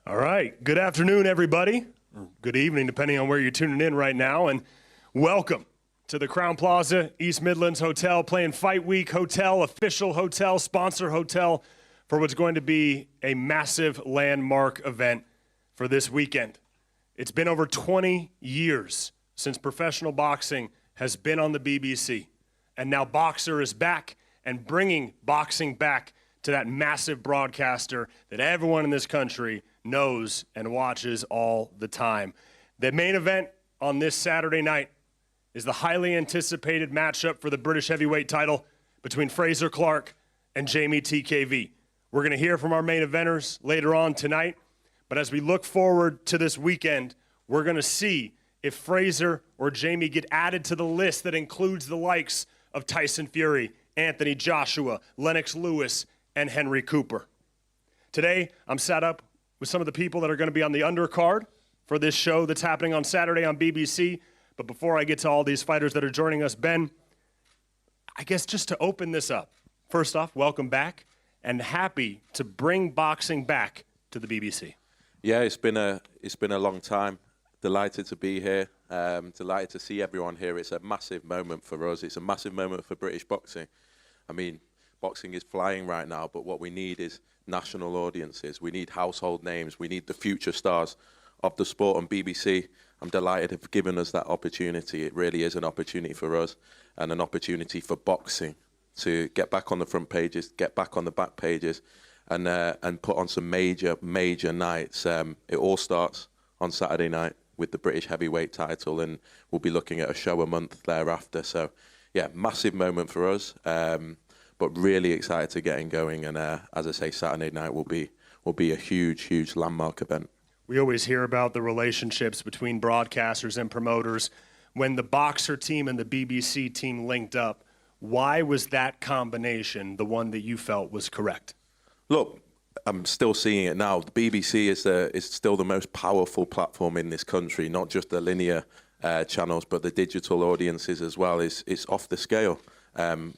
All right. Good afternoon, everybody. Or good evening, depending on where you're tuning in right now. And welcome to the Crown Plaza East Midlands Hotel, playing Fight Week Hotel, official hotel, sponsor hotel for what's going to be a massive landmark event for this weekend. It's been over 20 years since professional boxing has been on the BBC. And now Boxer is back and bringing boxing back to that massive broadcaster that everyone in this country knows and watches all the time. The main event on this Saturday night is the highly anticipated matchup for the British heavyweight title between Frazer Clarke and Jeamie TKV. We're going to hear from our main eventers later on tonight, but as we look forward to this weekend, we're going to see if Frazer or Jeamie get added to the list that includes the likes of Tyson Fury, Anthony Joshua, Lennox Lewis, and Henry Cooper. Today, I'm sat up with some of the people that are going to be on the undercard for this show that's happening on Saturday on BBC. But before I get to all these fighters that are joining us, Ben, I guess just to open this up, first off, welcome back, and happy to bring boxing back to the BBC. Yeah, it's been a long time. Delighted to be here. Delighted to see everyone here. It's a massive moment for us. It's a massive moment for British boxing. I mean, boxing is flying right now, but what we need is national audiences. We need household names. We need the future stars of the sport, and BBC, I'm delighted have given us that opportunity. It really is an opportunity for us and an opportunity for boxing to get back on the front pages, get back on the back pages, and put on some major nights. It all starts on Saturday night with the British heavyweight title, and we'll be looking at a show a month thereafter. So, yeah, massive moment for us. But really excited to getting going, and as I say, Saturday night will be a huge landmark event. We always hear about the relationships between broadcasters and promoters. When the Boxer team and the BBC team linked up, why was that combination the one that you felt was correct? Look, I'm still seeing it now. The BBC is still the most powerful platform in this country, not just the linear channels, but the digital audiences as well. It's off the scale.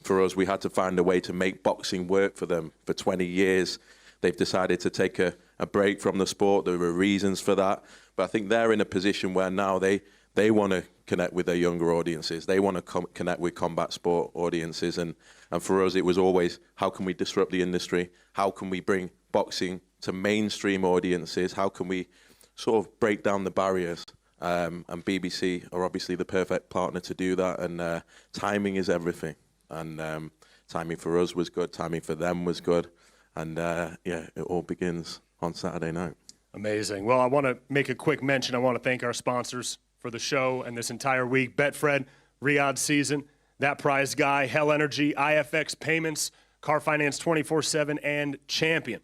For us, we had to find a way to make boxing work for them. For 20 years, they've decided to take a break from the sport. There were reasons for that. But I think they're in a position where now they want to connect with their younger audiences. They want to connect with combat sport audiences. And for us, it was always, how can we disrupt the industry? How can we bring boxing to mainstream audiences? How can we sort of break down the barriers? And BBC are obviously the perfect partner to do that. And timing is everything. And timing for us was good. Timing for them was good. And yeah, it all begins on Saturday night. Amazing. Well, I want to make a quick mention. I want to thank our sponsors for the show and this entire week. Betfred, Riyadh Season, That Prize Guy, Hell Energy, IFX Payments, Car Finance 24/7, and Champion.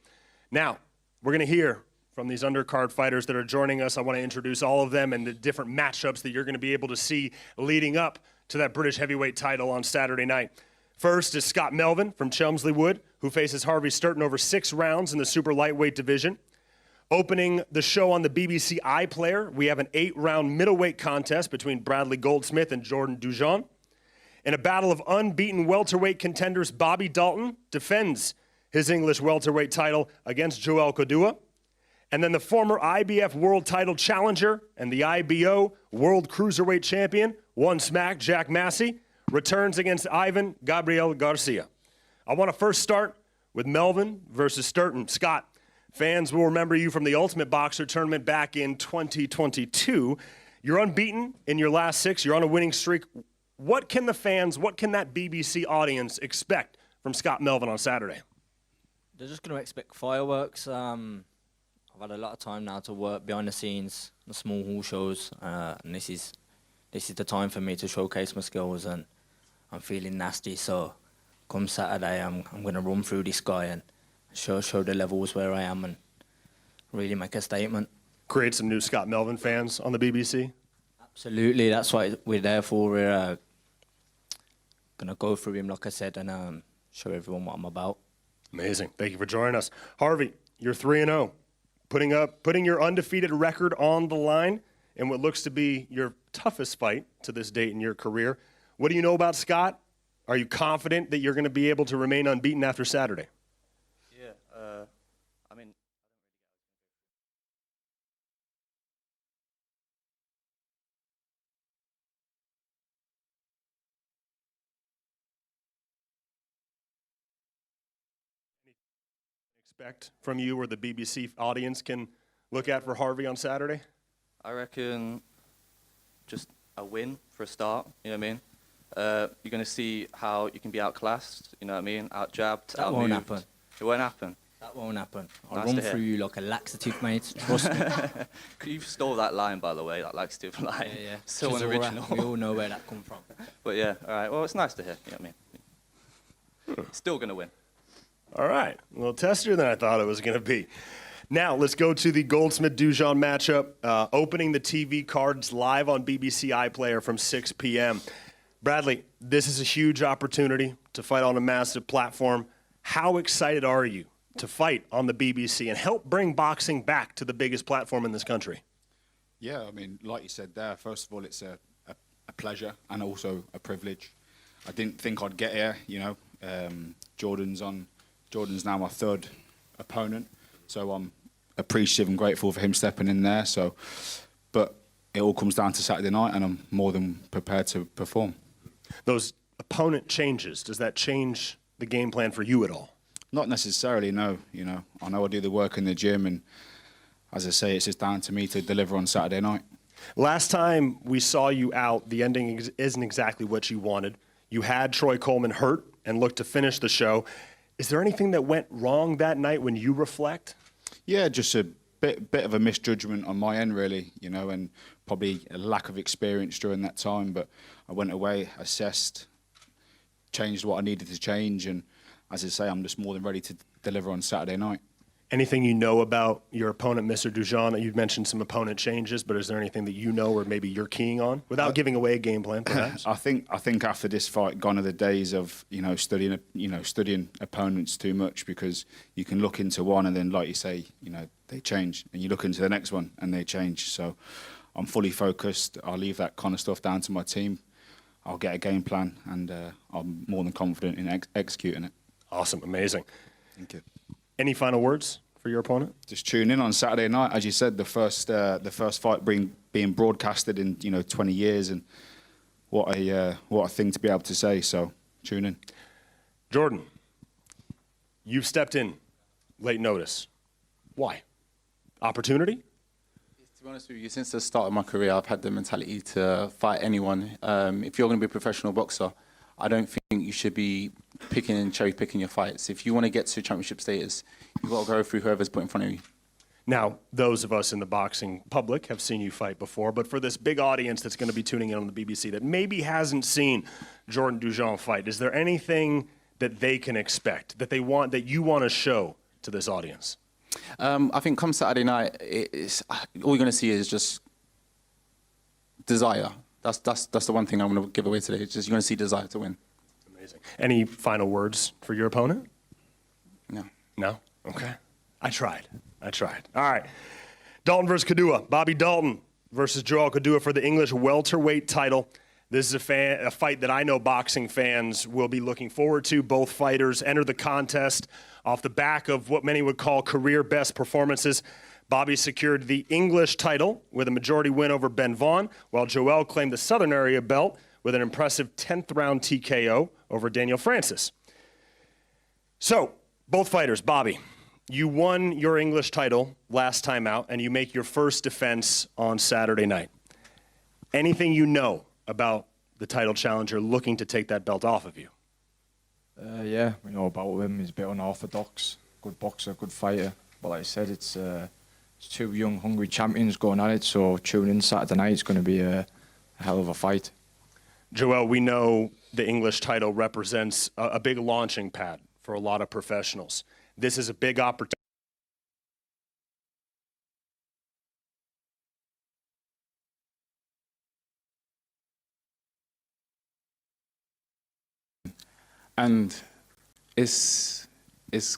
Now, we're going to hear from these undercard fighters that are joining us. I want to introduce all of them and the different matchups that you're going to be able to see leading up to that British heavyweight title on Saturday night. First is Scott Melvin from Chelmsley Wood, who faces Harvey Sturton over 6 rounds in the super lightweight division. Opening the show on the BBC iPlayer, we have an 8-round middleweight contest between Bradley Goldsmith and Jordan Dujon. In a battle of unbeaten welterweight contenders, Bobby Dalton defends his English welterweight title against Joel Kodua. And then the former IBF World Title Challenger and the IBO World Cruiserweight Champion, One Smack Jack Massey, returns against Ivan Gabriel Garcia. I want to first start with Melvin versus Sturton. Scott, fans will remember you from the Ultimate Boxer tournament back in 2022. You're unbeaten in your last 6. You're on a winning streak. What can the fans, what can that BBC audience expect from Scott Melvin on Saturday? They're just going to expect fireworks. I've had a lot of time now to work behind the scenes, the small hall shows, and this is the time for me to showcase my skills, and I'm feeling nasty. So come Saturday, I'm going to run through this guy and show the levels where I am and really make a statement. Create some new Scott Melvin fans on the BBC? Absolutely, that's what we're there for. We're going to go through him, like I said, and show everyone what I'm about. Amazing. Thank you for joining us. Harvey, you're 3-0. Putting your undefeated record on the line in what looks to be your toughest fight to this date in your career. What do you know about Scott? Are you confident that you're going to be able to remain unbeaten after Saturday? Yeah, I mean, expect from you or the BBC audience can look at for Harvey on Saturday? I reckon just a win for a start, you know what I mean? You're going to see how you can be outclassed, you know what I mean? Out-jabbed, That won't happen. It won't happen. That won't happen. I'll Nice run to hear. through you like a laxative, mate. Trust me. You stole that line, by the way, that laxative line. Yeah. So Chisora, unoriginal. we all know where that come from. But yeah, all right. Well, it's nice to hear, you know what I mean? Still going to win. All right. A little testier than I thought it was going to be. Now, let's go to the Goldsmith-Dujon matchup, opening the TV cards live on BBC iPlayer from 6 p.m. Bradley, this is a huge opportunity to fight on a massive platform. How excited are you to fight on the BBC and help bring boxing back to the biggest platform in this country? Yeah, I mean, like you said there, first of all, it's a pleasure and also a privilege. I didn't think I'd get here, you know. Jordan's now my third opponent, so I'm appreciative and grateful for him stepping in there. So, but it all comes down to Saturday night, and I'm more than prepared to perform. Those opponent changes, does that change the game plan for you at all? Not necessarily, no. You know, I know I do the work in the gym, and as I say, it's just down to me to deliver on Saturday night. Last time we saw you out, the ending isn't exactly what you wanted. You had Troy Coleman hurt and looked to finish the show. Is there anything that went wrong that night when you reflect? Yeah, just a bit of a misjudgment on my end, really, you know, and probably a lack of experience during that time. But I went away, assessed, changed what I needed to change, and as I say, I'm just more than ready to deliver on Saturday night. Anything you know about your opponent, Mr. Dujon? You've mentioned some opponent changes, but is there anything that you know or maybe you're keying on without giving away a game plan, perhaps? I think after this fight, gone are the days of studying opponents too much, because you can look into one and then, like you say, they change, and you look into the next one and they change. So I'm fully focused. I'll leave that kind of stuff down to my team. I'll get a game plan, and I'm more than confident in executing it. Awesome, amazing. Thank you. Any final words for your opponent? Just tune in on Saturday night, as you said, the first fight being broadcasted in 20 years, and what a thing to be able to say. So tune in. Jordan, you've stepped in late notice. Why? Opportunity? To be honest with you, since the start of my career, I've had the mentality to fight anyone. If you're going to be a professional boxer, I don't think you should be picking and cherry picking your fights. If you want to get to championship status, you've got to go through whoever's put in front of you. Now, those of us in the boxing public have seen you fight before, but for this big audience that's going to be tuning in on the BBC that maybe hasn't seen Jordan Dujon fight, is there anything that they can expect, that you want to show to this audience? I think come Saturday night, all you're going to see is just desire. That's the one thing I'm going to give away today. It's just you're going to see desire to win. Amazing. Any final words for your opponent? No. No? Okay. I tried. All right. Dalton versus Kadua. Bobby Dalton versus Joel Kadua for the English welterweight title. This is a fight that I know boxing fans will be looking forward to. Both fighters enter the contest off the back of what many would call career best performances. Bobby secured the English title with a majority win over Ben Vaughn, while Joel claimed the Southern Area belt with an impressive 10th round TKO over Daniel Francis. So, both fighters, Bobby, you won your English title last time out, and you make your first defense on Saturday night. Anything you know about the title challenger looking to take that belt off of you? Yeah, we know about him. He's a bit unorthodox, good boxer, good fighter. But like I said, it's two young, hungry champions going at it. So tune in Saturday night. It's going to be a hell of a fight. Joel, we know the English title represents a big launching pad for a lot of professionals. This is a big opportunity. And it's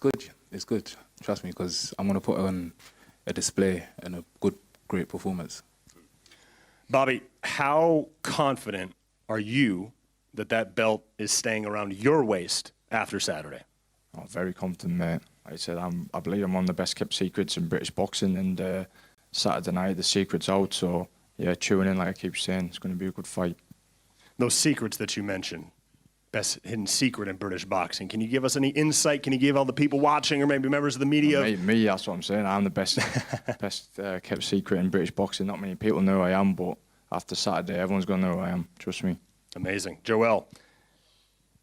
good. It's good. Trust me, because I'm going to put on a display and a great performance. Bobby, how confident are you that that belt is staying around your waist after Saturday? I'm very confident, mate. Like I said, I believe I'm one of the best kept secrets in British boxing, and Saturday night the secret's out. So yeah, tune in, like I keep saying, it's going to be a good fight. Those secrets that you mentioned, best hidden secret in British boxing? Can you give us any insight? Can you give all the people watching or maybe members of the media? Me, that's what I'm saying. I'm the best kept secret in British boxing. Not many people know who I am, but after Saturday, everyone's going to know who I am. Trust me. Amazing. Joel,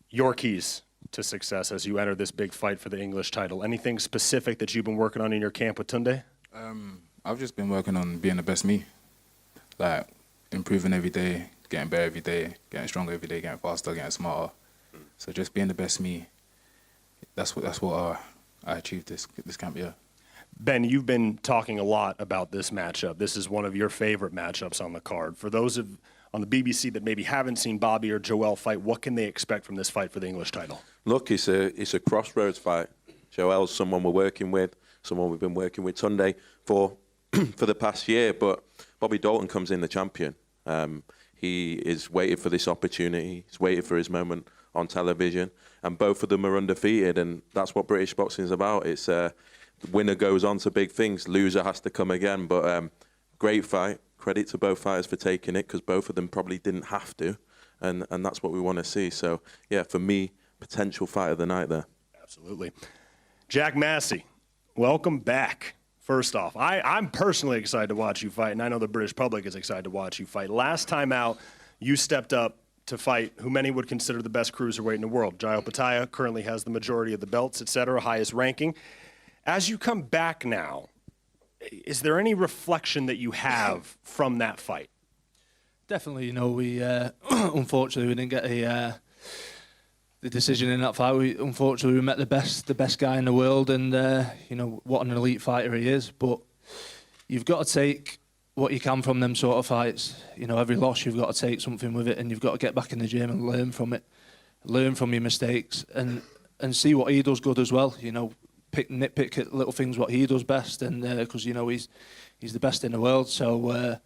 your keys to success as you enter this big fight for the English title. Anything specific that you've been working on in your camp with Tunde? I've just been working on being the best me, like improving every day, getting better every day, getting stronger every day, getting faster, getting smarter. So just being the best me. That's what I achieved this camp year. Ben, you've been talking a lot about this matchup. This is one of your favorite matchups on the card. For those on the BBC that maybe haven't seen Bobby or Joel fight, what can they expect from this fight for the English title? Look, it's a crossroads fight. Joel's someone we're working with, someone we've been working with Sunday for the past year, but Bobby Dalton comes in the champion. He is waiting for this opportunity. He's waiting for his moment on television, and both of them are undefeated, and that's what British boxing is about. It's the winner goes on to big things, loser has to come again, but great fight. Credit to both fighters for taking it, because both of them probably didn't have to, and that's what we want to see. So, yeah, for me, potential fight of the night there. Absolutely. Jack Massey, welcome back. First off, I'm personally excited to watch you fight, and I know the British public is excited to watch you fight. Last time out, you stepped up to fight who many would consider the best cruiserweight in the world. Jai Opetaia currently has the majority of the belts, etc., highest ranking. As you come back now, is there any reflection that you have from that fight? Definitely, you know, we unfortunately we didn't get the decision in that fight. Unfortunately we met the best guy in the world, and you know what an elite fighter he is. But you've got to take what you can from them sort of fights. You know, every loss you've got to take something with it, and you've got to get back in the gym and learn from it, learn from your mistakes, and see what he does good as well. You know, nitpick at little things what he does best, and because you know he's the best in the world. So.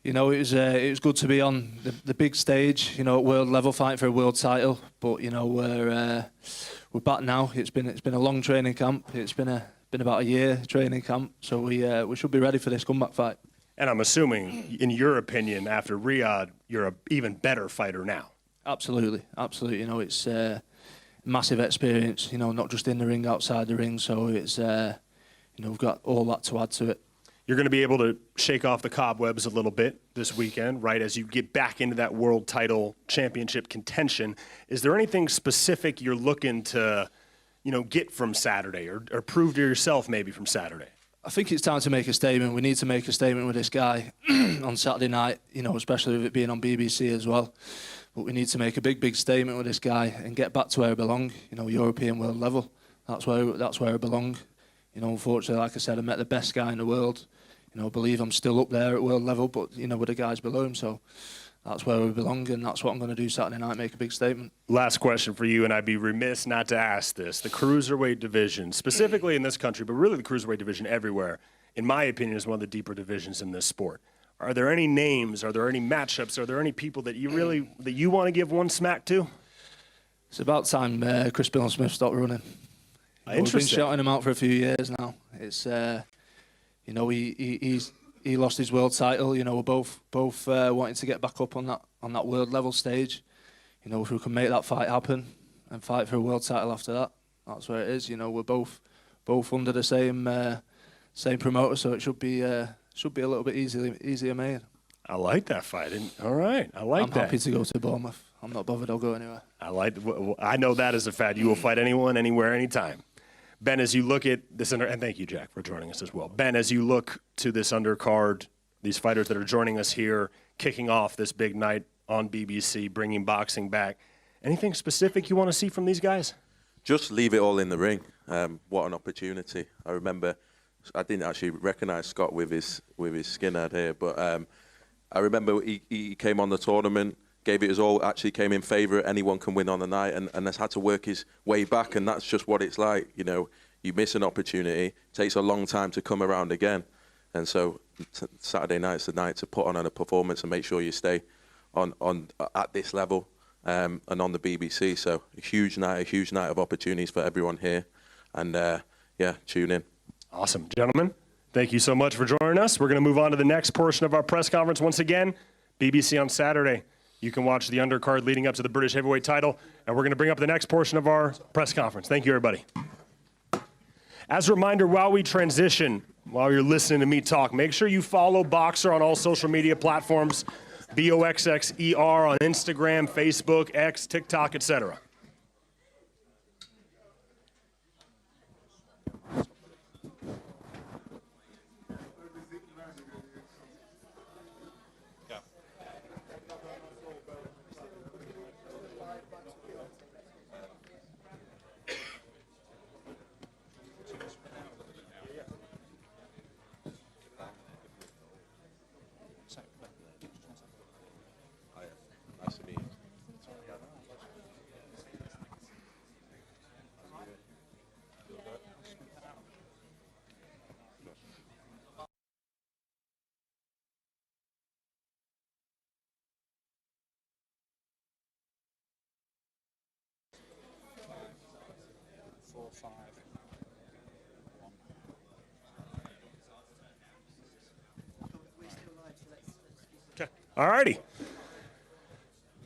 You know, it was good to be on the big stage, you know, at world level, fighting for a world title. But you know, we're back now. It's been a long training camp. It's been about a year training camp. So we should be ready for this comeback fight. And I'm assuming, in your opinion, after Riyadh, you're an even better fighter now. Absolutely. You know, it's massive experience. You know, not just in the ring, outside the ring. So it's you know, we've got all that to add to it. You're going to be able to shake off the cobwebs a little bit this weekend, right, as you get back into that world title championship contention. Is there anything specific you're looking to, you know, get from Saturday or prove to yourself maybe from Saturday? I think it's time to make a statement. We need to make a statement with this guy on Saturday night, you know, especially with it being on BBC as well. But we need to make a big statement with this guy and get back to where I belong, you know, European world level. That's where I belong. You know, unfortunately, like I said, I met the best guy in the world. You know, I believe I'm still up there at world level, but, you know, with the guys below him. So that's where we belong, and that's what I'm going to do Saturday night, make a big statement. Last question for you, and I'd be remiss not to ask this. The cruiserweight division, specifically in this country, but really the cruiserweight division everywhere, in my opinion, is one of the deeper divisions in this sport. Are there any names, are there any matchups, are there any people that you want to give one smack to? It's about time Chris Smith stopped running. We've been shouting him out for a few years now. It's you know, he lost his world title. You know, we're both wanting to get back up on that world level stage. You know, if we can make that fight happen and fight for a world title after that, that's where it is. You know, we're both under the same promoter, so it should be a little bit easier made. I like that fight. All right, I like that. I'm happy to go to Bournemouth. I'm not bothered. I'll go anywhere. I know that as a fact. You will fight anyone, anywhere, anytime. Ben, as you look at this, and thank you, Jack, for joining us as well. Ben, as you look to this undercard, these fighters that are joining us here, kicking off this big night on BBC, bringing boxing back, anything specific you want to see from these guys? Just leave it all in the ring. What an opportunity. I remember, I didn't actually recognize Scott with his skinhead here, but I remember he came on the tournament, gave it his all, actually came in favourite. Anyone can win on the night, and has had to work his way back, and that's just what it's like. You know, you miss an opportunity, it takes a long time to come around again. And so Saturday night's the night to put on a performance and make sure you stay on at this level and on the BBC. So a huge night of opportunities for everyone here. And yeah, tune in. Awesome. Gentlemen, thank you so much for joining us. We're going to move on to the next portion of our press conference. Once again, BBC on Saturday. You can watch the undercard leading up to the British heavyweight title, and we're going to bring up the next portion of our press conference. Thank you, everybody. As a reminder, while we transition, while you're listening to me talk, make sure you follow Boxer on all social media platforms, BOXXER on Instagram, Facebook, X, TikTok, etc. Nice to meet you. All righty.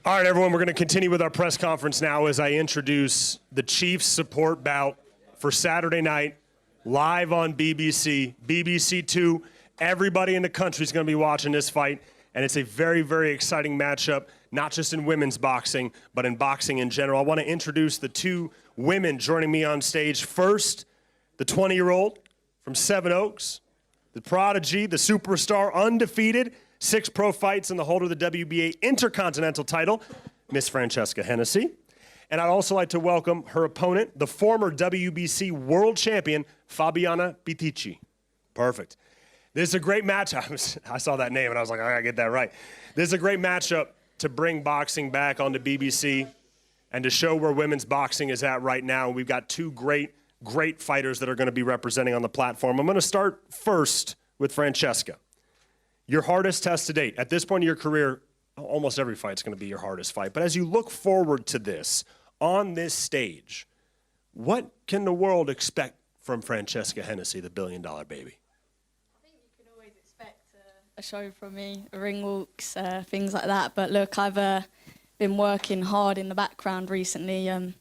All right, everyone, we're going to continue with our press conference now as I introduce the Chiefs support bout for Saturday night, live on BBC, BBC 2. Everybody in the country is going to be watching this fight, and it's a very, very exciting matchup, not just in women's boxing, but in boxing in general. I want to introduce the two women joining me on stage. First, the 20-year-old from Seven Oaks, the prodigy, the superstar, undefeated, 6 pro fights and the holder of the WBA Intercontinental title, Miss Francesca Hennessy. And I'd also like to welcome her opponent, the former WBC world champion, Fabiana Bitici. Perfect. This is a great matchup. I saw that name and I was like, I gotta get that right. This is a great matchup to bring boxing back onto BBC and to show where women's boxing is at right now. We've got two great fighters that are going to be representing on the platform. I'm going to start first with Francesca. Your hardest test to date. At this point in your career, almost every fight's going to be your hardest fight. But as you look forward to this, on this stage, what can the world expect from Francesca Hennessy, the billion-dollar baby? I think you can always expect a show from me, ring walks, things like that. But look, I've been working hard in the background recently. You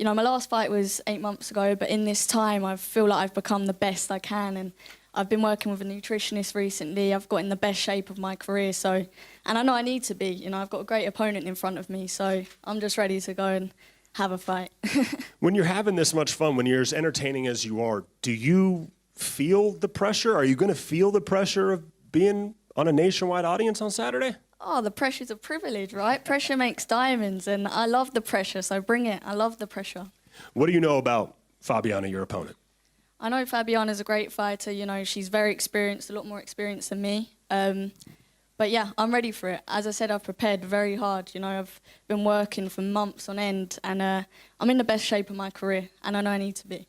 know, my last fight was 8 months ago, but in this time, I feel like I've become the best I can. And I've been working with a nutritionist recently. I've got in the best shape of my career. So, and I know I need to be. You know, I've got a great opponent in front of me. So I'm just ready to go and have a fight. When you're having this much fun, when you're as entertaining as you are, do you feel the pressure? Are you going to feel the pressure of being on a nationwide audience on Saturday? Oh, the pressure's a privilege, right? Pressure makes diamonds, and I love the pressure, so bring it. I love the pressure. What do you know about Fabiana, your opponent? I know Fabiana's a great fighter. You know, she's very experienced, a lot more experienced than me. But yeah, I'm ready for it. As I said, I've prepared very hard. You know, I've been working for months on end, and I'm in the best shape of my career, and I know I need to be.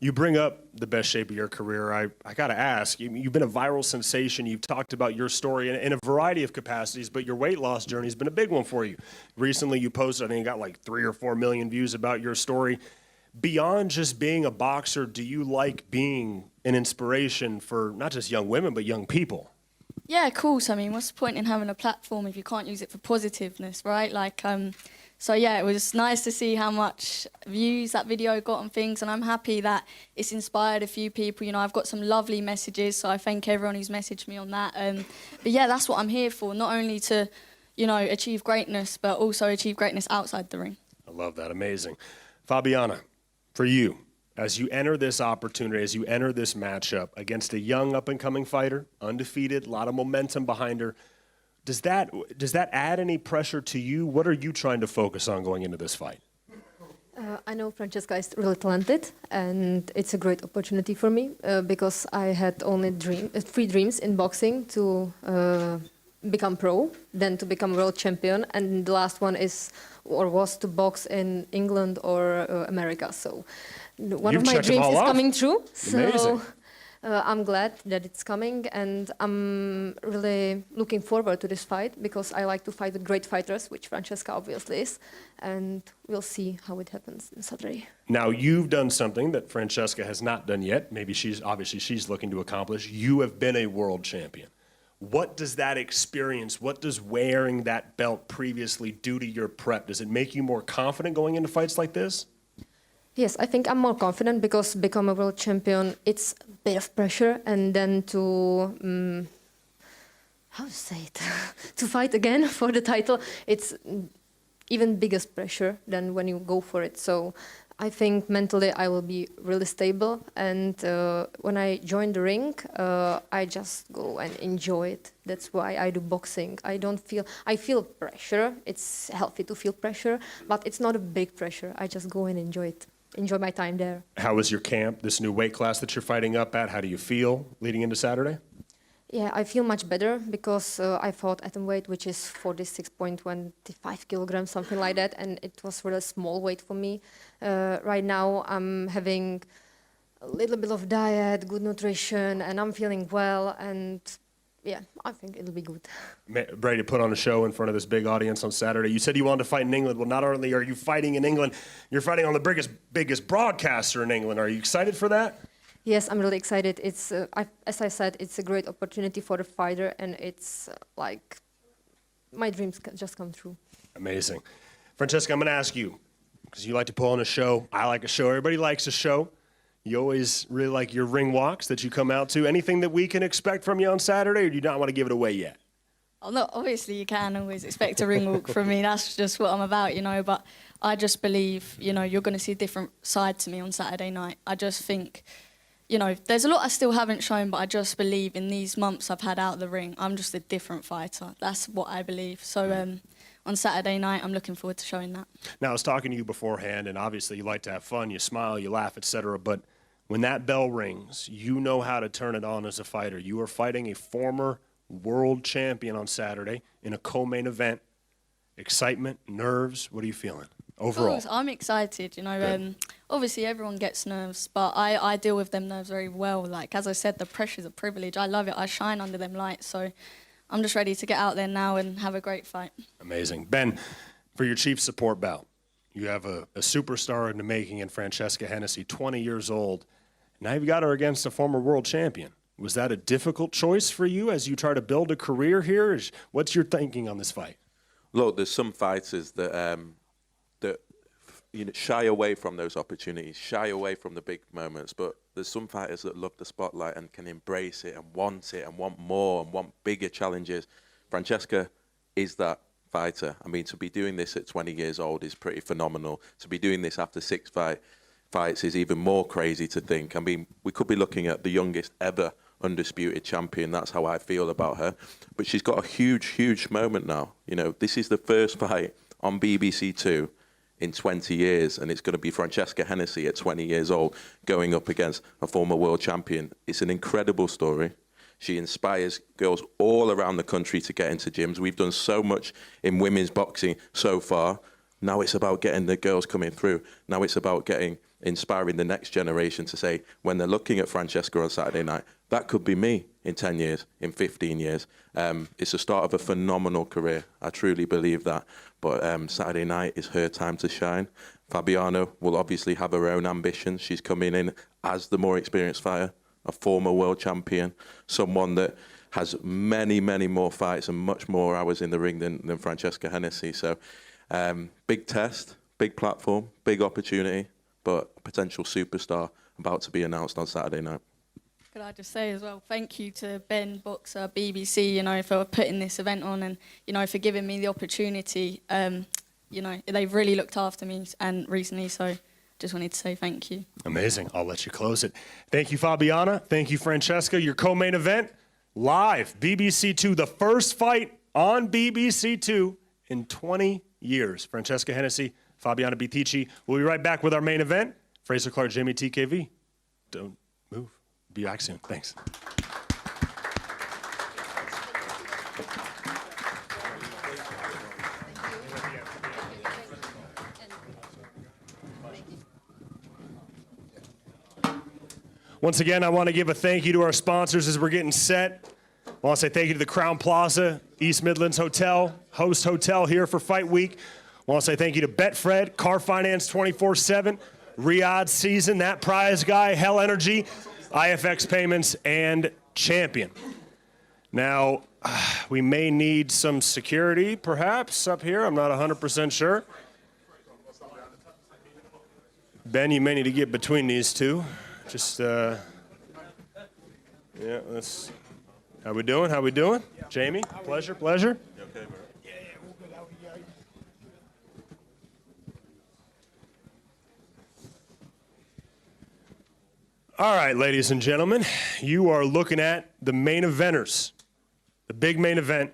You bring up the best shape of your career. I got to ask, you've been a viral sensation. You've talked about your story in a variety of capacities, but your weight loss journey has been a big one for you. Recently, you posted, I think you got like 3 or 4 million views about your story. Beyond just being a boxer, do you like being an inspiration for not just young women, but young people? Yeah, of course. I mean, what's the point in having a platform if you can't use it for positiveness, right? Like, so yeah, it was nice to see how much views that video got and things, and I'm happy that it's inspired a few people. You know, I've got some lovely messages, so I thank everyone who's messaged me on that. But yeah, that's what I'm here for, not only to, you know, achieve greatness, but also achieve greatness outside the ring. I love that. Amazing. Fabiana, for you, as you enter this opportunity, as you enter this matchup against a young up-and-coming fighter, undefeated, a lot of momentum behind her, does that add any pressure to you? What are you trying to focus on going into this fight? I know Francesca is really talented, and it's a great opportunity for me because I had only 3 dreams in boxing: to become pro, then to become world champion, and the last one was to box in England or America. So one of my dreams is coming true. So I'm glad that it's coming, and I'm really looking forward to this fight because I like to fight with great fighters, which Francesca obviously is, and we'll see how it happens on Saturday. Now, you've done something that Francesca has not done yet. Maybe she's looking to accomplish. You have been a world champion. What does that experience, what does wearing that belt previously do to your prep? Does it make you more confident going into fights like this? Yes, I think I'm more confident because become a world champion, it's a bit of pressure, and then to how to say it, to fight again for the title, it's even biggest pressure than when you go for it. So I think mentally I will be really stable, and when I join the ring, I just go and enjoy it. That's why I do boxing. I feel pressure. It's healthy to feel pressure, but it's not a big pressure. I just go and enjoy it. Enjoy my time there. How was your camp, this new weight class that you're fighting up at? How do you feel leading into Saturday? Yeah, I feel much better because I fought atomweight, which is 46.25 kilograms, something like that, and it was really small weight for me. Right now, I'm having a little bit of diet, good nutrition, and I'm feeling well, and yeah, I think it'll be good. Ready to put on a show in front of this big audience on Saturday. You said you wanted to fight in England. Well, not only are you fighting in England, you're fighting on the biggest broadcaster in England. Are you excited for that? Yes, I'm really excited. It's, as I said, it's a great opportunity for the fighter, and it's like my dreams just come true. Amazing. Francesca, I'm going to ask you, because you like to put on a show. I like a show. Everybody likes a show. You always really like your ring walks that you come out to. Anything that we can expect from you on Saturday, or do you not want to give it away yet? Oh, no, obviously you can always expect a ring walk from me. That's just what I'm about, you know. But I just believe, you know, you're going to see a different side to me on Saturday night. I just think, you know, there's a lot I still haven't shown, but I just believe in these months I've had out of the ring, I'm just a different fighter. That's what I believe. So on Saturday night, I'm looking forward to showing that. Now, I was talking to you beforehand, and obviously you like to have fun, you smile, you laugh, etc. But when that bell rings, you know how to turn it on as a fighter. You are fighting a former world champion on Saturday in a co-main event. Excitement, nerves, what are you feeling overall? Of course, I'm excited, you know. Obviously, everyone gets nerves, but I deal with them nerves very well. Like, as I said, the pressure's a privilege. I love it. I shine under them lights. So I'm just ready to get out there now and have a great fight. Amazing. Ben, for your chief support bout, you have a superstar in the making in Francesca Hennessy, 20 years old. Now you've got her against a former world champion. Was that a difficult choice for you as you try to build a career here? What's your thinking on this fight? Look, there's some fighters that you know, shy away from those opportunities, shy away from the big moments. But there's some fighters that love the spotlight and can embrace it and want more and want bigger challenges. Francesca is that fighter. I mean, to be doing this at 20 years old is pretty phenomenal. To be doing this after 6 fights is even more crazy to think. I mean, we could be looking at the youngest ever undisputed champion. That's how I feel about her. But she's got a huge moment now. You know, this is the first fight on BBC Two in 20 years, and it's going to be Francesca Hennessy at 20 years old going up against a former world champion. It's an incredible story. She inspires girls all around the country to get into gyms. We've done so much in women's boxing so far. Now it's about getting the girls coming through. Now it's about inspiring the next generation to say, when they're looking at Francesca on Saturday night, that could be me in 10 years, in 15 years. It's the start of a phenomenal career. I truly believe that. But Saturday night is her time to shine. Fabiano will obviously have her own ambitions. She's coming in as the more experienced fighter, a former world champion, someone that has many more fights and much more hours in the ring than Francesca Hennessy. So big test, big platform, big opportunity, but a potential superstar about to be announced on Saturday night. Could I just say as well, thank you to Ben, Boxer, BBC, you know, for putting this event on and, you know, for giving me the opportunity. You know, they've really looked after me and recently, so just wanted to say thank you. Amazing. I'll let you close it. Thank you, Fabiana. Thank you, Francesca. Your co-main event, live, BBC Two, the first fight on BBC Two in 20 years. Francesca Hennessy, Fabiana Bitici. We'll be right back with our main event. Frazer Clarke, Jeamie TKV. Don't move. Be back soon. Thanks. Once again, I want to give a thank you to our sponsors as we're getting set. I want to say thank you to the Crown Plaza, East Midlands Hotel, host hotel here for Fight Week. I want to say thank you to Betfred, Car Finance 24/7, Riyadh Season, That Prize Guy, Hell Energy, IFX Payments, and Champion. Now, We may need some security, perhaps, up here. I'm not 100% sure. Ben, you may need to get between these two. Just, yeah, let's. How we doing? How we doing? Jeamie, pleasure, pleasure. All right, ladies and gentlemen, you are looking at the main eventers, the big main event,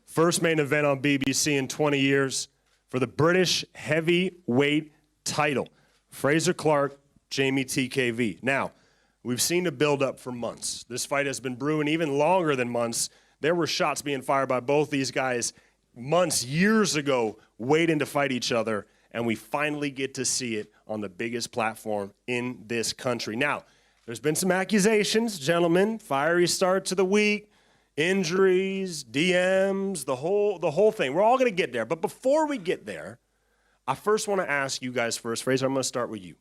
first main event on BBC in 20 years for the British heavyweight title. Frazer Clarke, Jeamie TKV. Now, we've seen the build-up for months. This fight has been brewing even longer than months. There were shots being fired by both these guys months, years ago, waiting to fight each other, and we finally get to see it on the biggest platform in this country. Now, there's been some accusations, gentlemen, fiery start to the week, injuries, DMs, the whole thing. We're all going to get there. But before we get there, I first want to ask you guys first. Frazer, I'm going to start with you.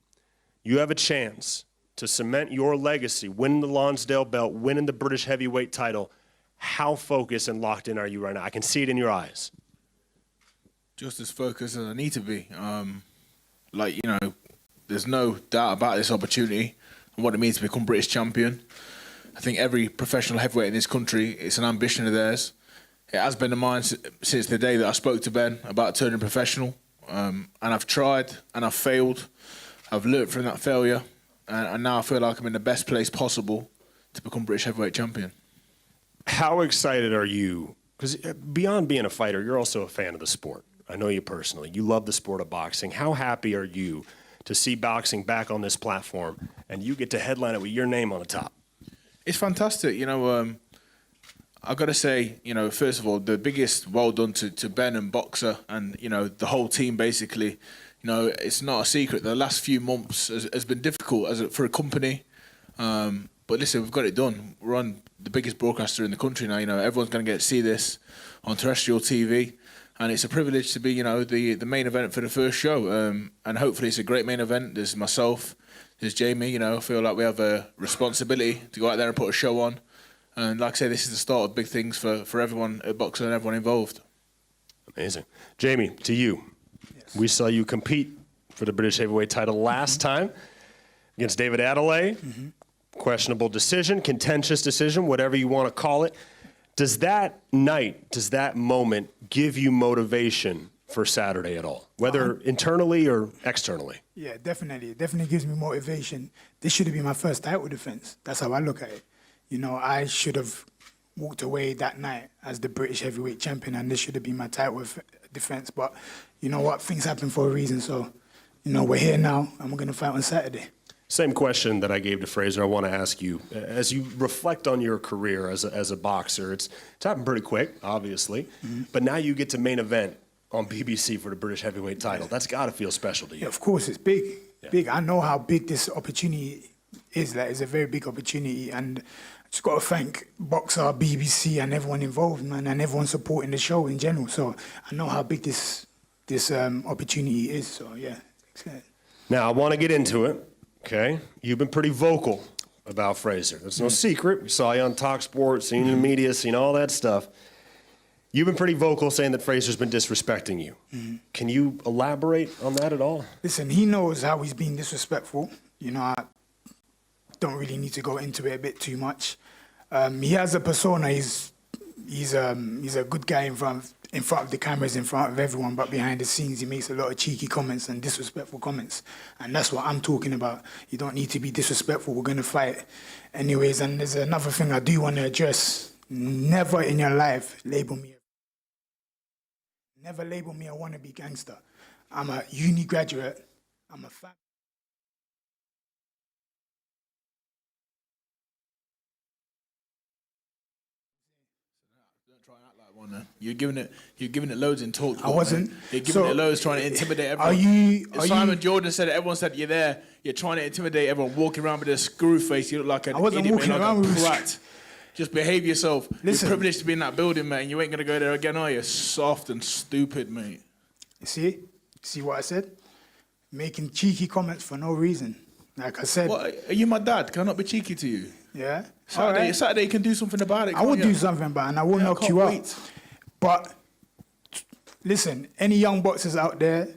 You have a chance to cement your legacy, winning the Lonsdale belt, winning the British heavyweight title. How focused and locked in are you right now? I can see it in your eyes. Just as focused as I need to be. There's no doubt about this opportunity and what it means to become British champion. I think every professional heavyweight in this country, it's an ambition of theirs. It has been of mine since the day that I spoke to Ben about turning professional. And I've tried and I've failed. I've learnt from that failure. And now I feel like I'm in the best place possible to become British heavyweight champion. How excited are you? Because beyond being a fighter, you're also a fan of the sport. I know you personally. You love the sport of boxing. How happy are you to see boxing back on this platform and you get to headline it with your name on the top? It's fantastic. I've got to say, first of all, the biggest well done to Ben and Boxer and, the whole team basically. It's not a secret. The last few months has been difficult for a company. But listen, we've got it done. We're on the biggest broadcaster in the country now. Everyone's going to get to see this on terrestrial TV. And it's a privilege to be, the main event for the first show. And hopefully it's a great main event. There's myself, there's Jeamie. I feel like we have a responsibility to go out there and put a show on. And like I say, this is the start of big things for everyone at Boxer and everyone involved. Amazing. Jeamie, to you. Yes. We saw you compete for the British heavyweight title last time against David Adelaide. Mm-hmm. Questionable decision, contentious decision, whatever you want to call it. Does that moment give you motivation for Saturday at all, whether internally or externally? Yeah, definitely. It definitely gives me motivation. This should have been my first title defense. That's how I look at it. I should have walked away that night as the British heavyweight champion, and this should have been my title defense. But you know what? Things happen for a reason. So, we're here now, and we're going to fight on Saturday. Same question that I gave to Frazer, I want to ask you. As you reflect on your career as a boxer, it's happened pretty quick, obviously, but now you get to main event on BBC for the British heavyweight title. That's got to feel special to you. Yeah, of course, it's big. Yeah. Big. I know how big this opportunity is. It's a very big opportunity, and I just got to thank Boxer, BBC, and everyone involved, man, and everyone supporting the show in general. So I know how big this opportunity is. So yeah, excited. Now I want to get into it. Okay, you've been pretty vocal about Frazer. There's no secret. We saw you on TalkSport, seen you in the media, seen all that stuff. You've been pretty vocal saying that Frazer's been disrespecting you. Can you elaborate on that at all? Listen, he knows how he's been disrespectful. I don't really need to go into it a bit too much. He has a persona. He's a good guy in front of the cameras, in front of everyone, but behind the scenes he makes a lot of cheeky comments and disrespectful comments. And that's what I'm talking about. You don't need to be disrespectful. We're going to fight anyways. And there's another thing I do want to address. Never in your life label me a wannabe gangster. I'm a uni graduate. I'm a fan. You're giving it loads in talk. I wasn't. You're giving it loads, trying to intimidate everyone. Simon Jordan said it. Everyone said you're there. You're trying to intimidate everyone, walking around with a screw face. You look like an idiot, like a prat. Just behave yourself. Listen, you're privileged to be in that building, mate, and you ain't gonna go there again, are you? Soft and stupid, mate. You see what I said? Making cheeky comments for no reason. Like I said. What, are you my dad? Can I not be cheeky to you? Yeah. All right. Saturday you can do something about it. I will can't you? do something about it, and I will knock can't you wait. out. But listen, any young boxers out there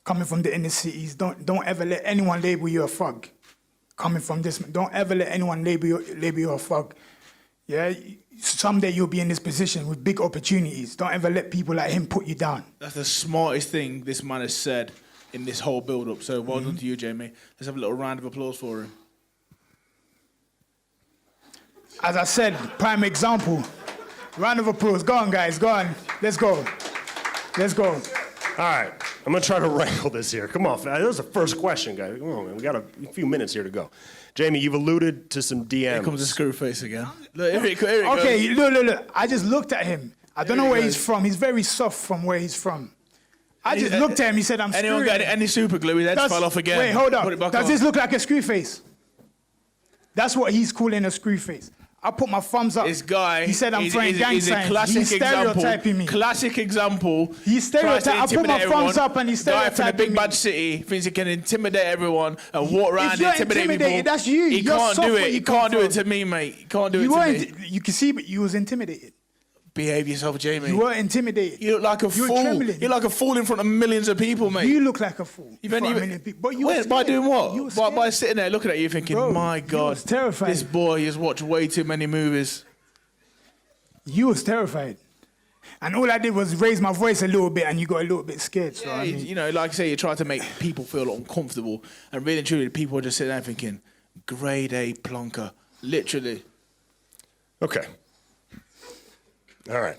coming from the inner cities, don't ever let anyone label you a thug. Coming from this, don't ever let anyone label you a thug. Yeah, someday you'll be in this position with big opportunities. Don't ever let people like him put you down. That's the smartest thing this man has said in this whole build-up. So well done to you, Jamie. Let's have a little round of applause for him. As I said, prime example. Round of applause. Go on, guys. Go on. Let's go. Let's go. All right, I'm gonna try to wrangle this here. Come on, that was the first question, guys. Come on, man. We got a few minutes here to go. Jamie, you've alluded to some DMs. Here comes the screw face again. Look, here it goes. Okay, look. I just looked at him. I don't know where he's from. He's very soft from where he's from. I just looked at him. He said, "I'm screwing." Anyone got any super glue? His head fell off again. Wait, hold Put it back up. Does on. this look like a screw face? That's what he's calling a screw face. I put my thumbs up. This guy, He said I'm is throwing gang a signs. classic He's stereotyping me. Classic example. He's Tries to stereotyping. I put my intimidate thumbs everyone. up and he's Guy from the stereotyping big me. bad city thinks he can intimidate everyone and walk around If and you're intimidate people. intimidated, that's you. He You're can't soft do where it. you He come can't do it from. to me, mate. He can't do You it to weren't. me. You can see, but you was intimidated. Behave yourself, Jamie. You were intimidated. You look like a You were fool. trembling. You're like a fool in front of millions of people, mate. You look like a fool. You've in front of only- a million people. But you Wait, were by scared. doing what? You were By scared. sitting there looking at you thinking, Bro, my God, was terrified. this boy has watched way too many movies. You was terrified. And all I did was raise my voice a little bit and you got a little bit scared. So, Yeah, I mean, you know, like I say, you try to make people feel uncomfortable. And really and truly, people are just sitting there thinking, grade A plonker. Literally. Okay. All right.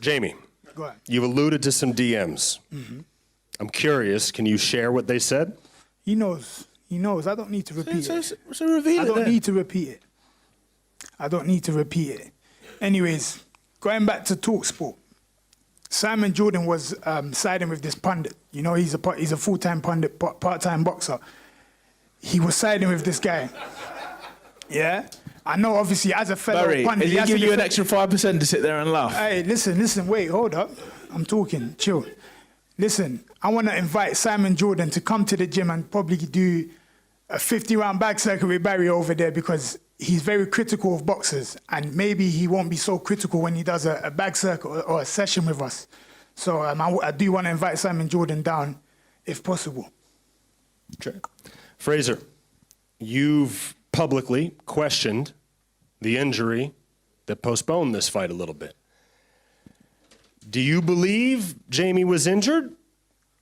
Jamie, go ahead. you've alluded to some DMs. Mm-hmm. I'm curious, can you share what they said? He knows. He knows. I don't need to repeat it. So reveal I it don't then. need to repeat it. I don't need to repeat it. Anyways, going back to TalkSport, Simon Jordan was siding with this pundit. You know, he's a full-time pundit, part-time boxer. He was siding with this guy. Yeah? I know, obviously, as a fellow Barry, pundit... is he giving you an extra 5% to sit there and laugh? Hey, listen, wait, hold up. I'm talking, chill. Listen, I want to invite Simon Jordan to come to the gym and probably do a 50-round bag circuit with Barry over there because he's very critical of boxers and maybe he won't be so critical when he does a bag circuit or a session with us. So I do want to invite Simon Jordan down if possible. Okay. Frazer, you've publicly questioned the injury that postponed this fight a little bit. Do you believe Jamie was injured,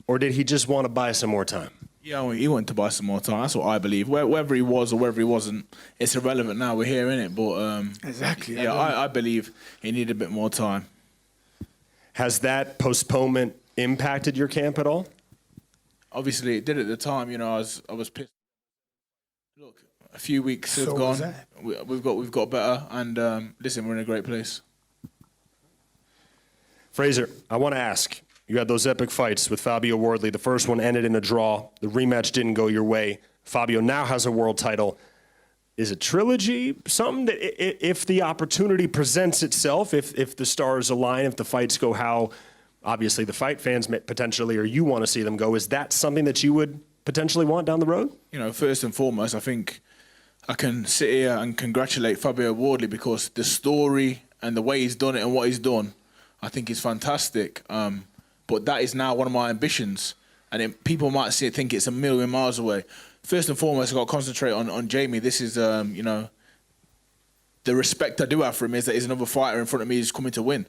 or did he just want to buy some more time? Yeah, he wanted to buy some more time. That's what I believe. Whether he was or whether he wasn't, it's irrelevant now. We're here, innit? But exactly. Yeah, I believe he needed a bit more time. Has that postponement impacted your camp at all? Obviously, it did at the time. You know, I was pissed. Look, a few weeks have So was gone. I. We've got better, and listen, we're in a great place. Frazer, I want to ask. You had those epic fights with Fabio Wardley. The first one ended in a draw. The rematch didn't go your way. Fabio now has a world title. Is it trilogy? Something that if the opportunity presents itself, if the stars align, if the fights go how obviously the fight fans potentially or you want to see them go, is that something that you would potentially want down the road? You know, first and foremost, I think I can sit here and congratulate Fabio Wardley because the story and the way he's done it and what he's done, I think is fantastic. But that is now one of my ambitions. And people might think it's a million miles away. First and foremost, I've got to concentrate on Jamie. This is, you know, the respect I do have for him is that he's another fighter in front of me who's coming to win.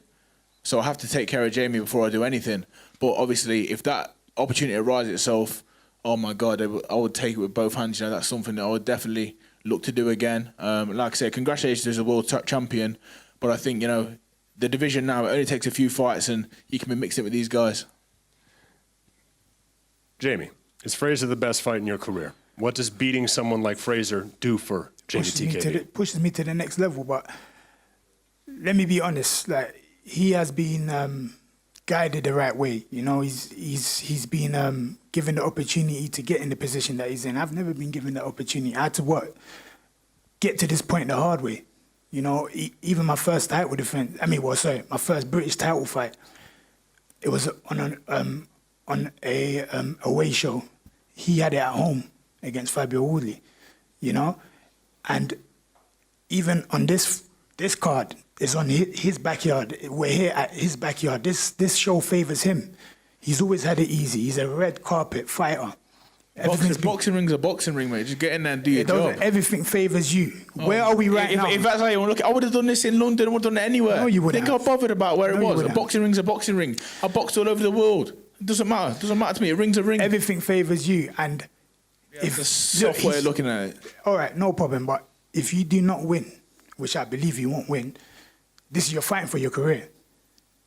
So I have to take care of Jamie before I do anything. But obviously, if that opportunity arises itself, oh my God, I would take it with both hands. You know, that's something that I would definitely look to do again. Like I said, congratulations as a world champion. But I think, you know, the division now, it only takes a few fights and you can be mixing it with these guys. Jamie, is Frazer the best fight in your career? What does beating someone like Frazer do for Jeamie TKV? Pushes me to the next level, but let me be honest, like he has been guided the right way. You know, he's been given the opportunity to get in the position that he's in. I've never been given that opportunity. I had to get to this point the hard way. You know, even my first title defense. My first British title fight. It was on a away show. He had it at home against Fabio Wardley. You know, and even on this card, is on his backyard. We're here at his backyard. This show favors him. He's always had it easy. He's a red carpet fighter. Boxing ring's a boxing ring, mate. Just get in there and do your job. Everything favors you. Where are we right now? If that's how you want to look, I would have done this in London. I would have done it anywhere. No, you wouldn't. Think how bothered about where it was. A wouldn't. boxing ring's a boxing ring. I boxed all over the world. It doesn't matter. It doesn't matter to me. A ring's a ring. Everything favors you, and It's a soft way of looking at it. All right, no problem. But if you do not win, which I believe you won't win, this is you're fighting for your career.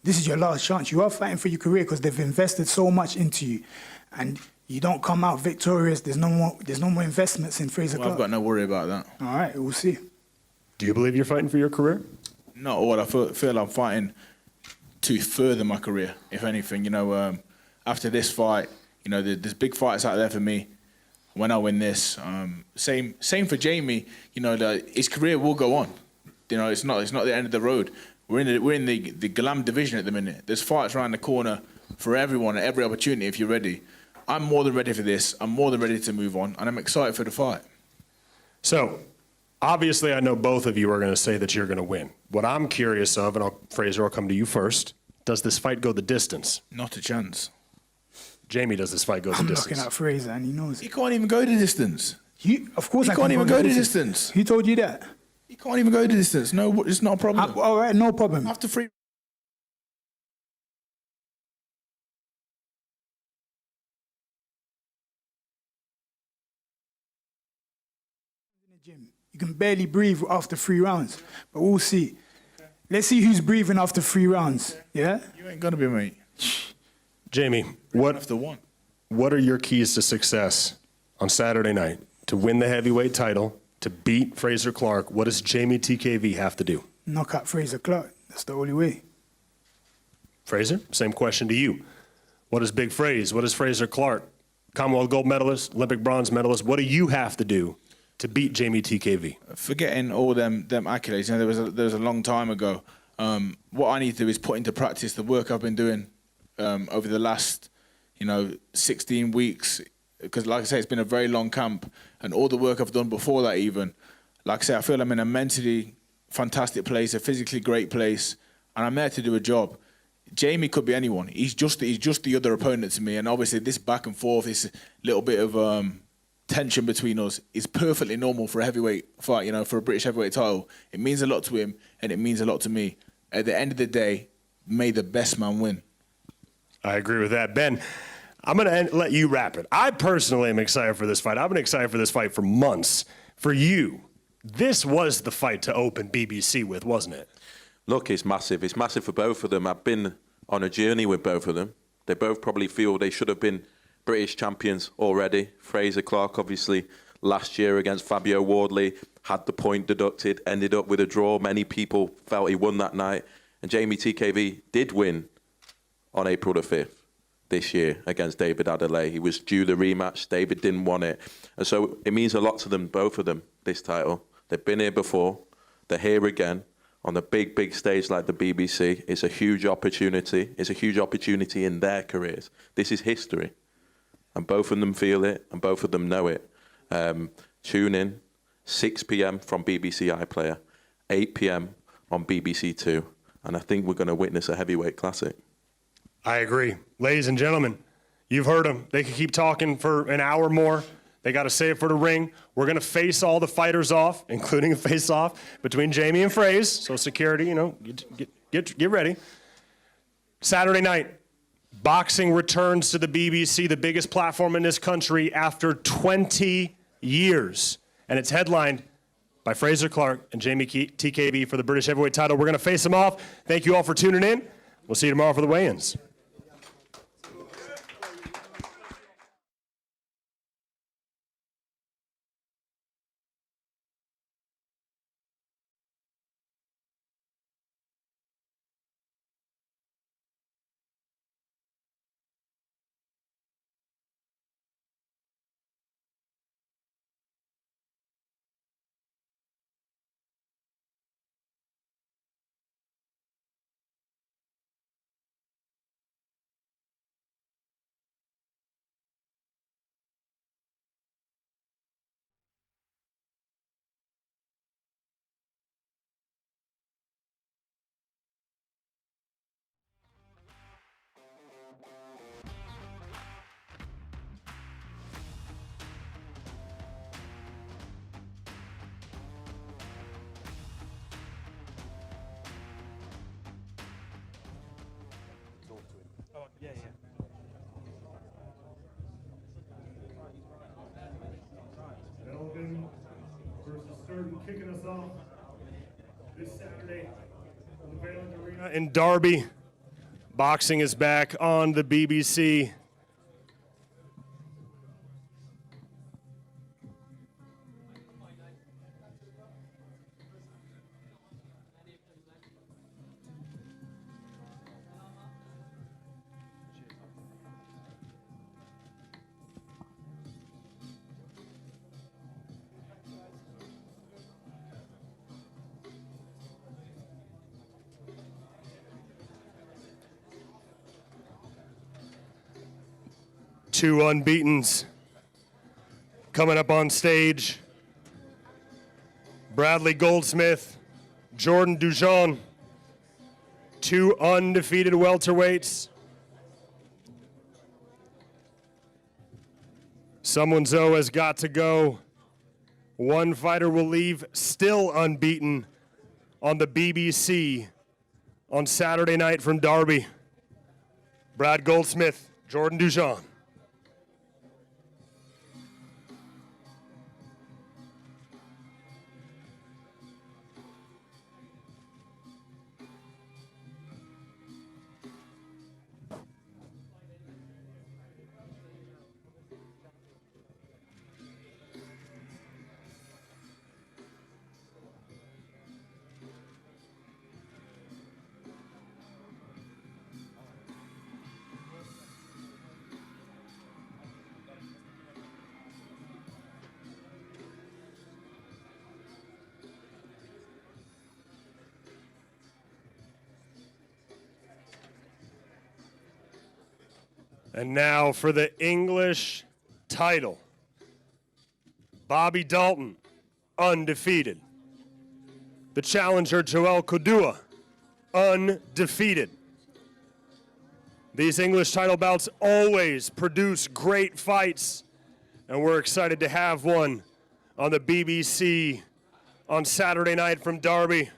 This is your last chance. You are fighting for your career because they've invested so much into you, and you don't come out victorious. There's no more investments in Frazer Clarke. I've got no worry about that. All right, we'll see. Do you believe you're fighting for your career? Not all. I feel I'm fighting to further my career. If anything, after this fight, there's big fights out there for me. When I win this, same for Jeamie. His career will go on. It's not the end of the road. We're in the Glam division at the minute. There's fights around the corner for everyone at every opportunity. If you're ready, I'm more than ready for this. I'm more than ready to move on, and I'm excited for the fight. So, obviously, I know both of you are going to say that you're going to win. What I'm curious of, and Frazer, I'll come to you first. Does this fight go the distance? Not a chance. Jeamie, does this fight go the distance? I'm looking at Frazer, and he knows it. He can't even go the distance. Of course, he can't even go the distance. Who told you that? He can't even go the distance. No, it's not a problem. All right, no problem. After three. You can barely breathe after 3 rounds, but we'll see. Let's see who's breathing after 3 rounds. Yeah. You ain't gonna be, mate. Jeamie, after one. What are your keys to success on Saturday night to win the heavyweight title, to beat Frazer Clarke? What does Jeamie TKV have to do? Knock out Frazer Clarke. That's the only way. Frazer, same question to you. What is Big Fraze? What is Frazer Clarke? Commonwealth gold medalist, Olympic bronze medalist. What do you have to do to beat Jeamie TKV? Forgetting all them accolades. There was a long time ago. What I need to do is put into practice the work I've been doing over the last 16 weeks, because like I say, it's been a very long camp, and all the work I've done before that even. Like I say, I feel I'm in a mentally fantastic place, a physically great place, and I'm there to do a job. Jeamie could be anyone. He's just the other opponent to me, and obviously this back and forth, this little bit of tension between us is perfectly normal for a heavyweight fight, for a British heavyweight title. It means a lot to him, and it means a lot to me. At the end of the day, may the best man win. I agree with that. Ben, I'm going to let you wrap it. I personally am excited for this fight. I've been excited for this fight for months. For you, this was the fight to open BBC with, wasn't it? Look, it's massive. It's massive for both of them. I've been on a journey with both of them. They both probably feel they should have been British champions already. Frazer Clarke, obviously, last year against Fabio Wardley, had the point deducted, ended up with a draw. Many people felt he won that night. And Jeamie TKV did win on April the 5th this year against David Adelaide. He was due the rematch. David didn't want it. And so it means a lot to them, both of them, this title. They've been here before. They're here again on the big, big stage like the BBC. It's a huge opportunity. It's a huge opportunity in their careers. This is history. And both of them feel it, and both of them know it. Tune in, 6 p.m. from BBC iPlayer, 8 p.m. on BBC Two. And I think we're going to witness a heavyweight classic. I agree. Ladies and gentlemen, you've heard them. They can keep talking for an hour more. They got to say it for the ring. We're going to face all the fighters off, including a face-off between Jeamie and Fraze. So security, get ready. Saturday night, boxing returns to the BBC, the biggest platform in this country after 20 years. And it's headlined by Frazer Clarke and Jeamie TKV for the British heavyweight title. We're going to face them off. Thank you all for tuning in. We'll see you tomorrow for the weigh-ins. kicking us off this Saturday in the Valent Arena in Derby. Boxing is back on the BBC. Two unbeatens coming up on stage. Bradley Goldsmith, Jordan Dujon, two undefeated welterweights. Someone's though has got to go. One fighter will leave still unbeaten on the BBC on Saturday night from Derby. Brad Goldsmith, Jordan Dujon. And now for the English title. Bobby Dalton, undefeated. The challenger, Joel Kodua, undefeated. These English title bouts always produce great fights, and we're excited to have one on the BBC on Saturday night from Derby.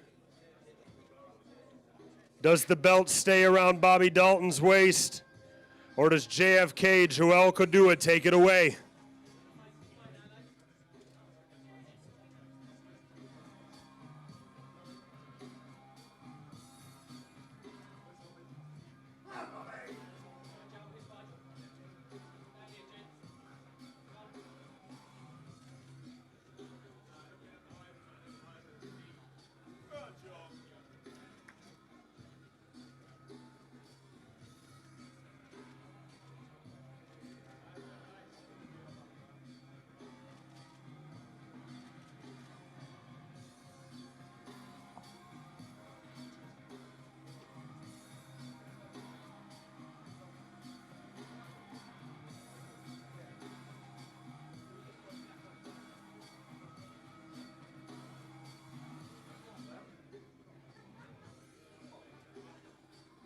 Does the belt stay around Bobby Dalton's waist? Or does JFK Joel Kodua take it away?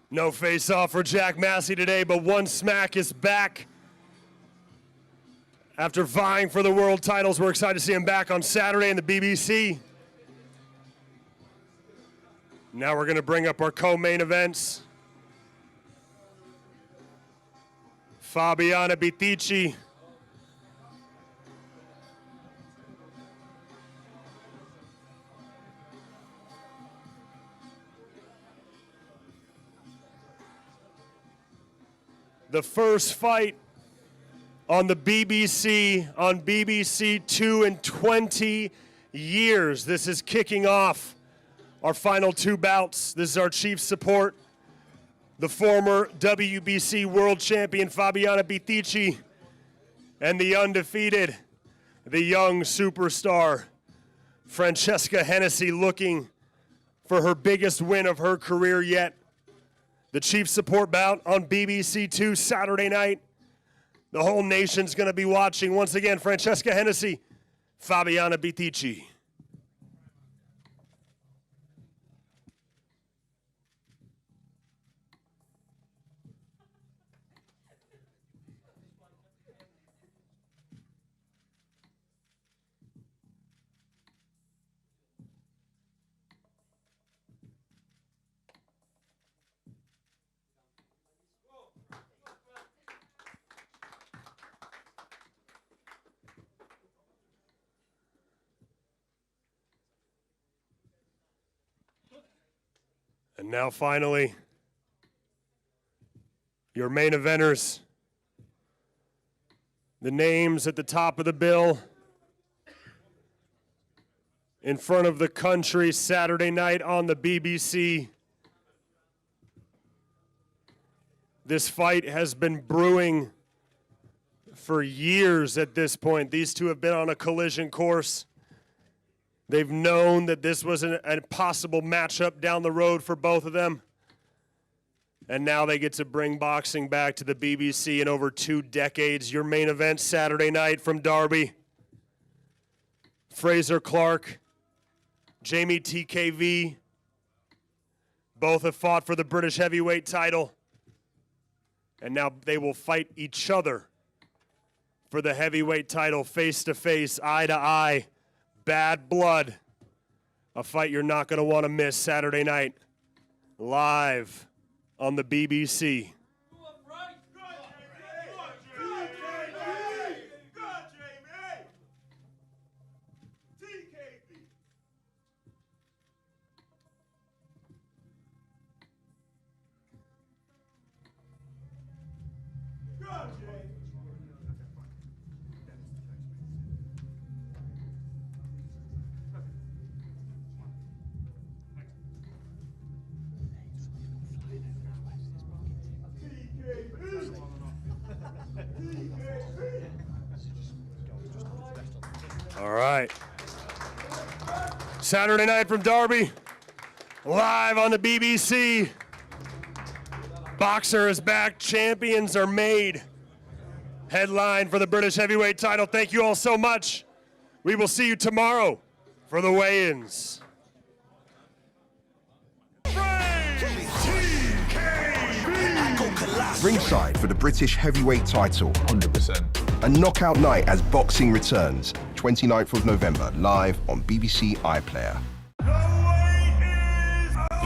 No face-off for Jack Massey today, but One Smack is back. After vying for the world titles, we're excited to see him back on Saturday in the BBC. Now we're going to bring up our co-main events. Fabiana Bitici. The first fight on the BBC, on BBC 2 in 20 years. This is kicking off our final two bouts. This is our chief support, the former WBC world champion Fabiana Bitici, and the undefeated, the young superstar, Francesca Hennessy, looking for her biggest win of her career yet. The chief support bout on BBC 2 Saturday night. The whole nation's going to be watching. Once again, Francesca Hennessy, Fabiana Bitici. And now finally, your main eventers. The names at the top of the bill. In front of the country Saturday night on the BBC. This fight has been brewing for years at this point. These two have been on a collision course. They've known that this was a possible matchup down the road for both of them. And now they get to bring boxing back to the BBC in over 2 decades. Your main event Saturday night from Derby. Frazer Clarke, Jeamie TKV. Both have fought for the British heavyweight title. And now they will fight each other for the heavyweight title, face to face, eye to eye, bad blood. A fight you're not going to want to miss Saturday night, live on the BBC. All right. Saturday night from Derby, live on the BBC. Boxer is back, champions are made. Headline for the British heavyweight title. Thank you all so much. We will see you tomorrow for the weigh-ins. Ringside for the British heavyweight title. 100%. A knockout night as boxing returns. 29th of November, live on BBC iPlayer.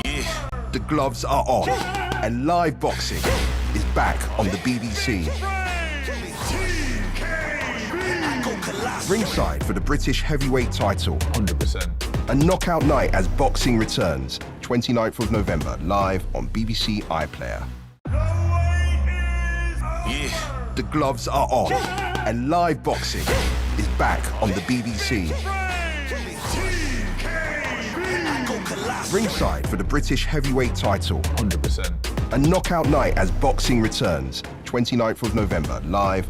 Yeah. The gloves are on, and live boxing is back on the BBC. Ringside for the British heavyweight title. 100%. A knockout night as boxing returns. 29th of November, live on BBC iPlayer. Yeah. The gloves are on, and live boxing is back on the BBC. Ringside for the British heavyweight title. 100%. A knockout night as boxing returns. 29th of November, live.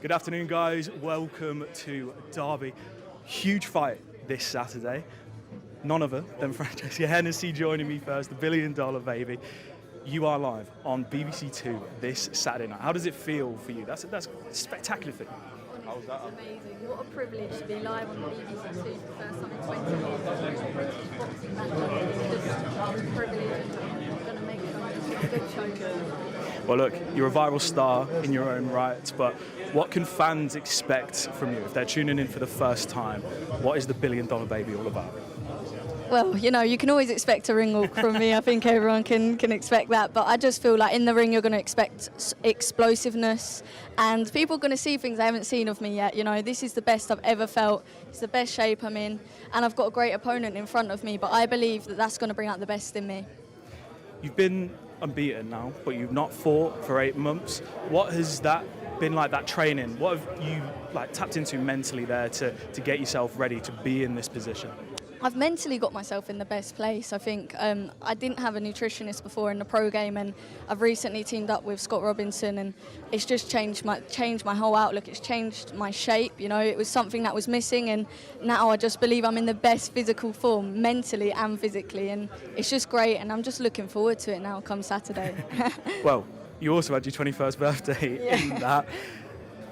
Good afternoon, guys. Welcome to Derby. Huge fight this Saturday. None other than Francesca Hennessy joining me first, the $1 billion baby. You are live on BBC Two this Saturday night. How does it feel for you? That's a spectacular thing. How's that? It's amazing. What a privilege to be live on the BBC Two for the first time in 20 years. British boxing match. It's just a privilege and I'm going to make it a good show. Well, look, you're a viral star in your own right, but what can fans expect from you if they're tuning in for the first time? What is the $1 billion baby all about? Well, you know, you can always expect a ring walk from me. I think everyone can expect that. But I just feel like in the ring you're going to expect explosiveness and people are going to see things they haven't seen of me yet. You know, this is the best I've ever felt. It's the best shape I'm in. And I've got a great opponent in front of me. But I believe that that's going to bring out the best in me. You've been unbeaten now, but you've not fought for 8 months. What has that been like, that training? What have you tapped into mentally there to get yourself ready to be in this position? I've mentally got myself in the best place. I think I didn't have a nutritionist before in the pro game, and I've recently teamed up with Scott Robinson, and it's just changed my whole outlook. It's changed my shape. You know, it was something that was missing, and now I just believe I'm in the best physical form, mentally and physically, and it's just great. And I'm just looking forward to it now, come Saturday. Well, you also had your 21st birthday in that.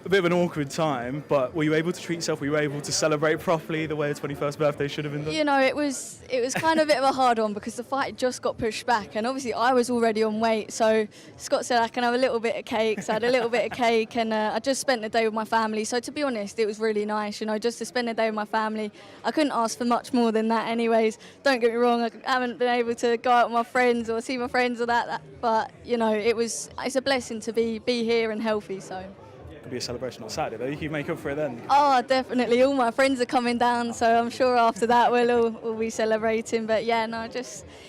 a bit of an awkward time, but were you able to treat yourself? Were you able to celebrate properly the way a 21st birthday should have been done? You know, it was kind of a bit of a hard one because the fight just got pushed back, and obviously I was already on weight. So Scott said I can have a little bit of cake, so I had a little bit of cake, and I just spent the day with my family. So to be honest, it was really nice, you know, just to spend the day with my family. I couldn't ask for much more than that, anyways. Don't get me wrong, I haven't been able to go out with my friends or see my friends or that but you know, it's a blessing to be here and healthy. So. Could be a celebration on Saturday, though. You can make up for it then. Oh, definitely. All my friends are coming down, so I'm sure after that we'll be celebrating. But yeah, no,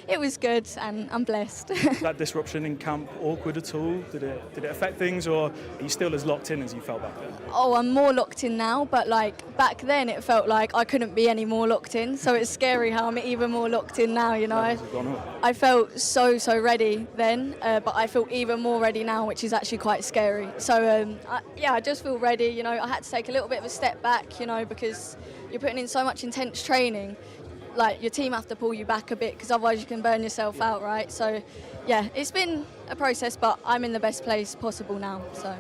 it was good, and I'm blessed. Was that disruption in camp awkward at all? Did it affect things, or are you still as locked in as you felt back then? Oh, I'm more locked in now, but like back then it felt like I couldn't be any more locked in. So it's scary how I'm even more locked in now, you know. I felt so ready then, but I feel even more ready now, which is actually quite scary. So I just feel ready, you know. I had to take a little bit of a step back, you know, because you're putting in so much intense training. Like, your team have to pull you back a bit because otherwise you can burn yourself out, right? So, yeah, it's been a process, but I'm in the best place possible now, so.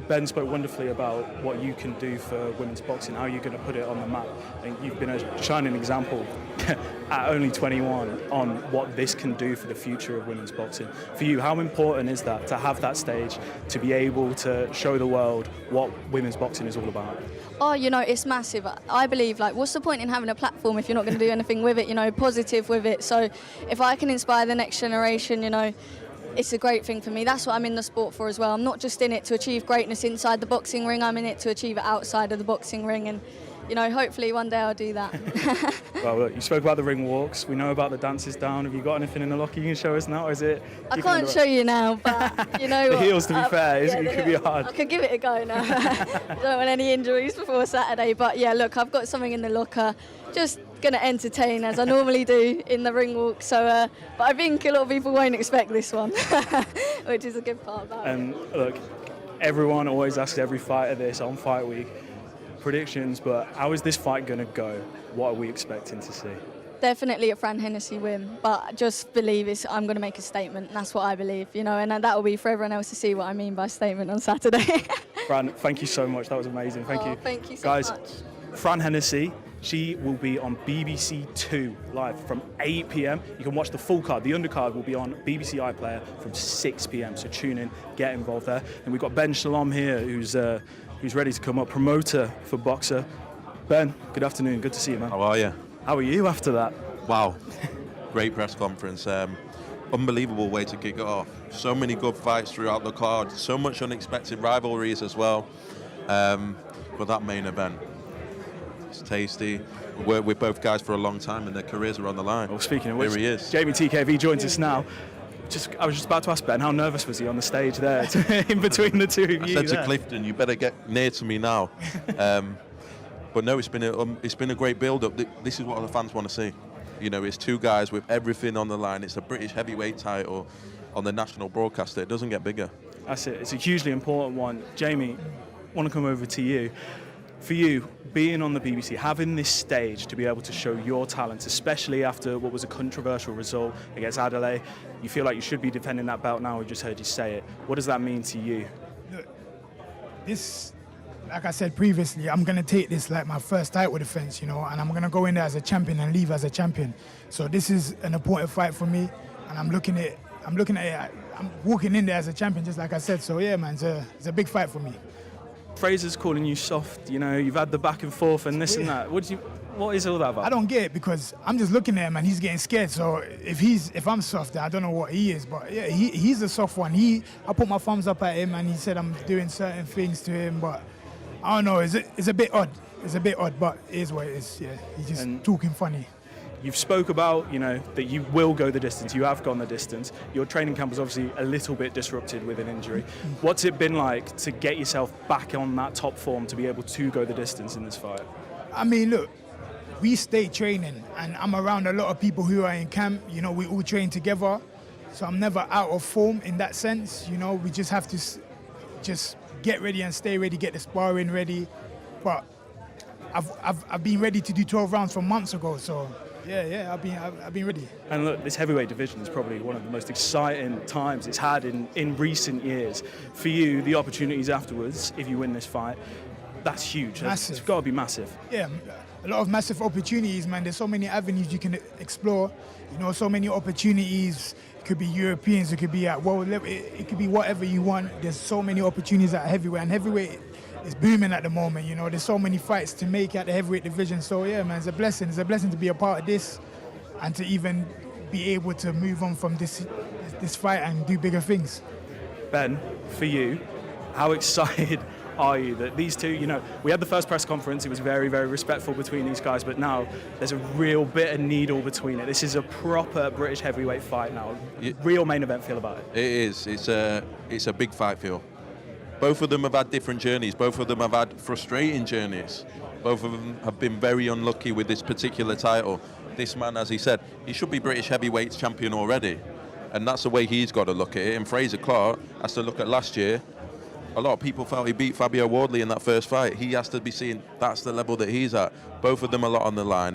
Ben spoke wonderfully about what you can do for women's boxing, how you're going to put it on the map. And you've been a shining example at only 21 on what this can do for the future of women's boxing. For you, how important is that, to have that stage, to be able to show the world what women's boxing is all about? Oh, you know, it's massive. I believe, like, what's the point in having a platform if you're not going to do anything with it, you know, positive with it? So if I can inspire the next generation, you know, it's a great thing for me. That's what I'm in the sport for as well. I'm not just in it to achieve greatness inside the boxing ring, I'm in it to achieve it outside of the boxing ring, and you know, hopefully one day I'll do that. Well, look, you spoke about the ring walks. We know about the dances down. Have you got anything in the locker you can show us now, or is it... I can't show you now, but you know the what? heels, to be fair, it could be hard. I could give it a go now. Don't want any injuries before Saturday, but yeah, look, I've got something in the locker. Just going to entertain as I normally do in the ring walk. So, but I think a lot of people won't expect this one, which is a good part about it. Look, everyone always asks every fighter this on fight week. Predictions, but how is this fight going to go? What are we expecting to see? Definitely a Fran Hennessy win, but I just believe I'm going to make a statement. That's what I believe, you know, and that will be for everyone else to see what I mean by statement on Saturday. Fran, thank you so much. That was amazing. Thank you. Thank you so Guys, much. Fran Hennessy, she will be on BBC 2 live from 8 p.m. You can watch the full card. The undercard will be on BBC iPlayer from 6 p.m. So tune in, get involved there. And we've got Ben Shalom here, who's ready to come up, promoter for Boxer. Ben, good afternoon. Good to see you, man. How are you? How are you after that? Wow. Great press conference. Unbelievable way to kick it off. So many good fights throughout the card. So much unexpected rivalries as well. But that main event, it's tasty. We've worked with both guys for a long time and their careers are on the line. Well, speaking of which, here he is. Jeamie TKV joins us now. I was just about to ask Ben, how nervous was he on the stage there in between the two of you? I said to Clifton, you better get near to me now. But no, it's been a great build-up. This is what the fans want to see. You know, it's two guys with everything on the line. It's a British heavyweight title on the national broadcaster. It doesn't get bigger. That's it. It's a hugely important one. Jeamie, I want to come over to you. For you, being on the BBC, having this stage to be able to show your talents, especially after what was a controversial result against Adelaide, you feel like you should be defending that belt now. We just heard you say it. What does that mean to you? Look, this, like I said previously, I'm going to take this like my first title defense, you know, and I'm going to go in there as a champion and leave as a champion. So this is an important fight for me, and I'm looking at it, I'm walking in there as a champion, just like I said. So yeah, man, it's a big fight for me. Frazer's calling you soft, you know, you've had the back and forth and this and that. What is all that about? I don't get it, because I'm just looking at him and he's getting scared. So if I'm soft, I don't know what he is, but yeah, he's a soft one. I put my thumbs up at him and he said I'm doing certain things to him, but I don't know, it's a bit odd. It's a bit odd, but it is what it is. Yeah, he's just talking funny. You've spoke about, you know, that you will go the distance. You have gone the distance. Your training camp was obviously a little bit disrupted with an injury. What's it been like to get yourself back on that top form to be able to go the distance in this fight? I mean, look, we stay training, and I'm around a lot of people who are in camp. You know, we all train together, so I'm never out of form in that sense. You know, we just have to just get ready and stay ready, get the sparring ready. But I've been ready to do 12 rounds from months ago, so Yeah, I've been ready. And look, this heavyweight division is probably one of the most exciting times it's had in recent years. For you, the opportunities afterwards, if you win this fight, that's huge. Massive. It's got to be massive. Yeah, a lot of massive opportunities, man. There's so many avenues you can explore. You know, so many opportunities. It could be Europeans, it could be at world level, it could be whatever you want. There's so many opportunities at heavyweight, and heavyweight is booming at the moment. You know, there's so many fights to make at the heavyweight division. So yeah, man, it's a blessing. It's a blessing to be a part of this, and to even be able to move on from this fight and do bigger things. Ben, for you, how excited are you that these two, you know, we had the first press conference, it was very, very respectful between these guys, but now there's a real bit of needle between it. This is a proper British heavyweight fight now. Real main event feel about it. It is. It's a big fight feel. Both of them have had different journeys. Both of them have had frustrating journeys. Both of them have been very unlucky with this particular title. This man, as he said, he should be British heavyweight champion already. And that's the way he's got to look at it. And Frazer Clarke has to look at last year. A lot of people felt he beat Fabio Wardley in that first fight. He has to be seeing that's the level that he's at. Both of them a lot on the line.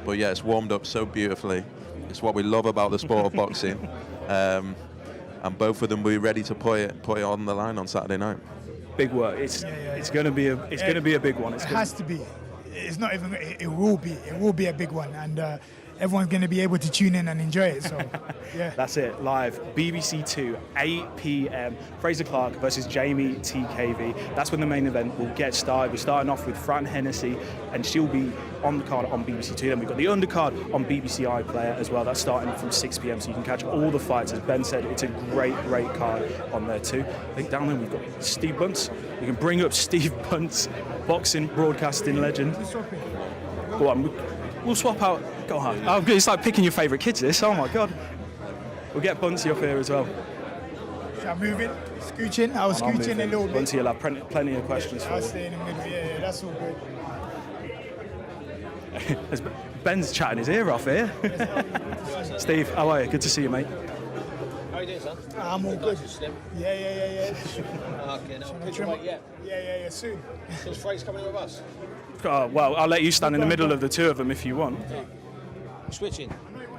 But yeah, it's warmed up so beautifully. It's what we love about the sport of boxing. And both of them will be ready to put it on the line on Saturday night. Big work. It's going to be a big one. It has to be. It's not even. It will be. It will be a big one, and everyone's going to be able to tune in and enjoy it. So, yeah. That's it. Live, BBC 2, 8 p.m. Frazer Clarke versus Jeamie TKV. That's when the main event will get started. We're starting off with Fran Hennessy, and she'll be on the card on BBC 2. Then we've got the undercard on BBC iPlayer as well. That's starting from 6 p.m. So you can catch all the fights. As Ben said, it's a great card on there too. I think down there we've got Steve Bunce. You can bring up Steve Bunce, boxing, broadcasting legend. Go on. We'll swap out. Go on. Oh, it's like picking your favourite kids, this. Oh, my God. We'll get Buncey up here as well. So I'm moving, scooching. I was scooching a little bit. Buncey will have plenty of questions for you. I'll stay in the middle. Yeah, that's all good. Ben's chatting his ear off here. Steve, how are you? Good to see you, mate. How are you doing, son? I'm all good. Yeah. Okay, now, pitch your weight yet? Yeah, soon. Is Fraser coming in with us? Well, I'll let you stand in the middle of the two of them if you want. Switching.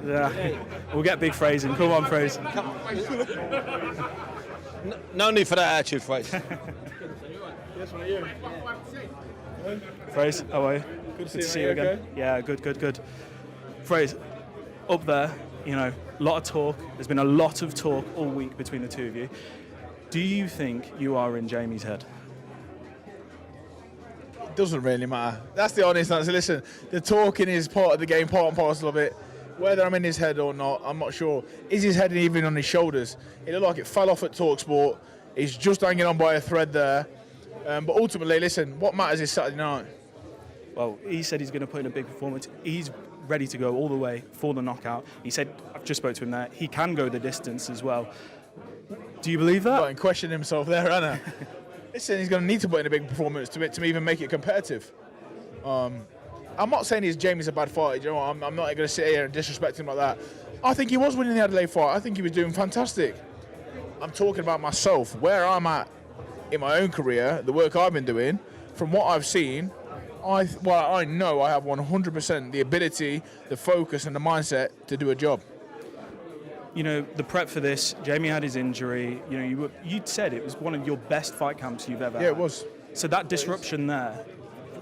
Yeah. We'll get big Fraser in. Come on, Fraser. No need for that attitude, Fraser. Fraser, how are you? Good to see you again. Okay? Yeah, good. Fraser, up there, you know, a lot of talk. There's been a lot of talk all week between the two of you. Do you think you are in Jamie's head? Doesn't really matter. That's the honest answer. Listen, the talking is part of the game, part and parcel of it. Whether I'm in his head or not, I'm not sure. Is his head even on his shoulders? It looked like it fell off at TalkSport. He's just hanging on by a thread there. But ultimately, listen, what matters is Saturday night. Well, he said he's going to put in a big performance. He's ready to go all the way for the knockout. He said, I've just spoke to him there, he can go the distance as well. Do you believe that? Got to question himself there, Anna. Listen, he's going to need to put in a big performance to even make it competitive. I'm not saying Jamie's a bad fighter. You know, I'm not going to sit here and disrespect him like that. I think he was winning the Adelaide fight. I think he was doing fantastic. I'm talking about myself, where I'm at in my own career, the work I've been doing. From what I've seen, I know I have 100% the ability, the focus, and the mindset to do a job. You know, the prep for this, Jeamie had his injury. You know, you'd said it was one of your best fight camps you've ever had. Yeah, it was. So that disruption there,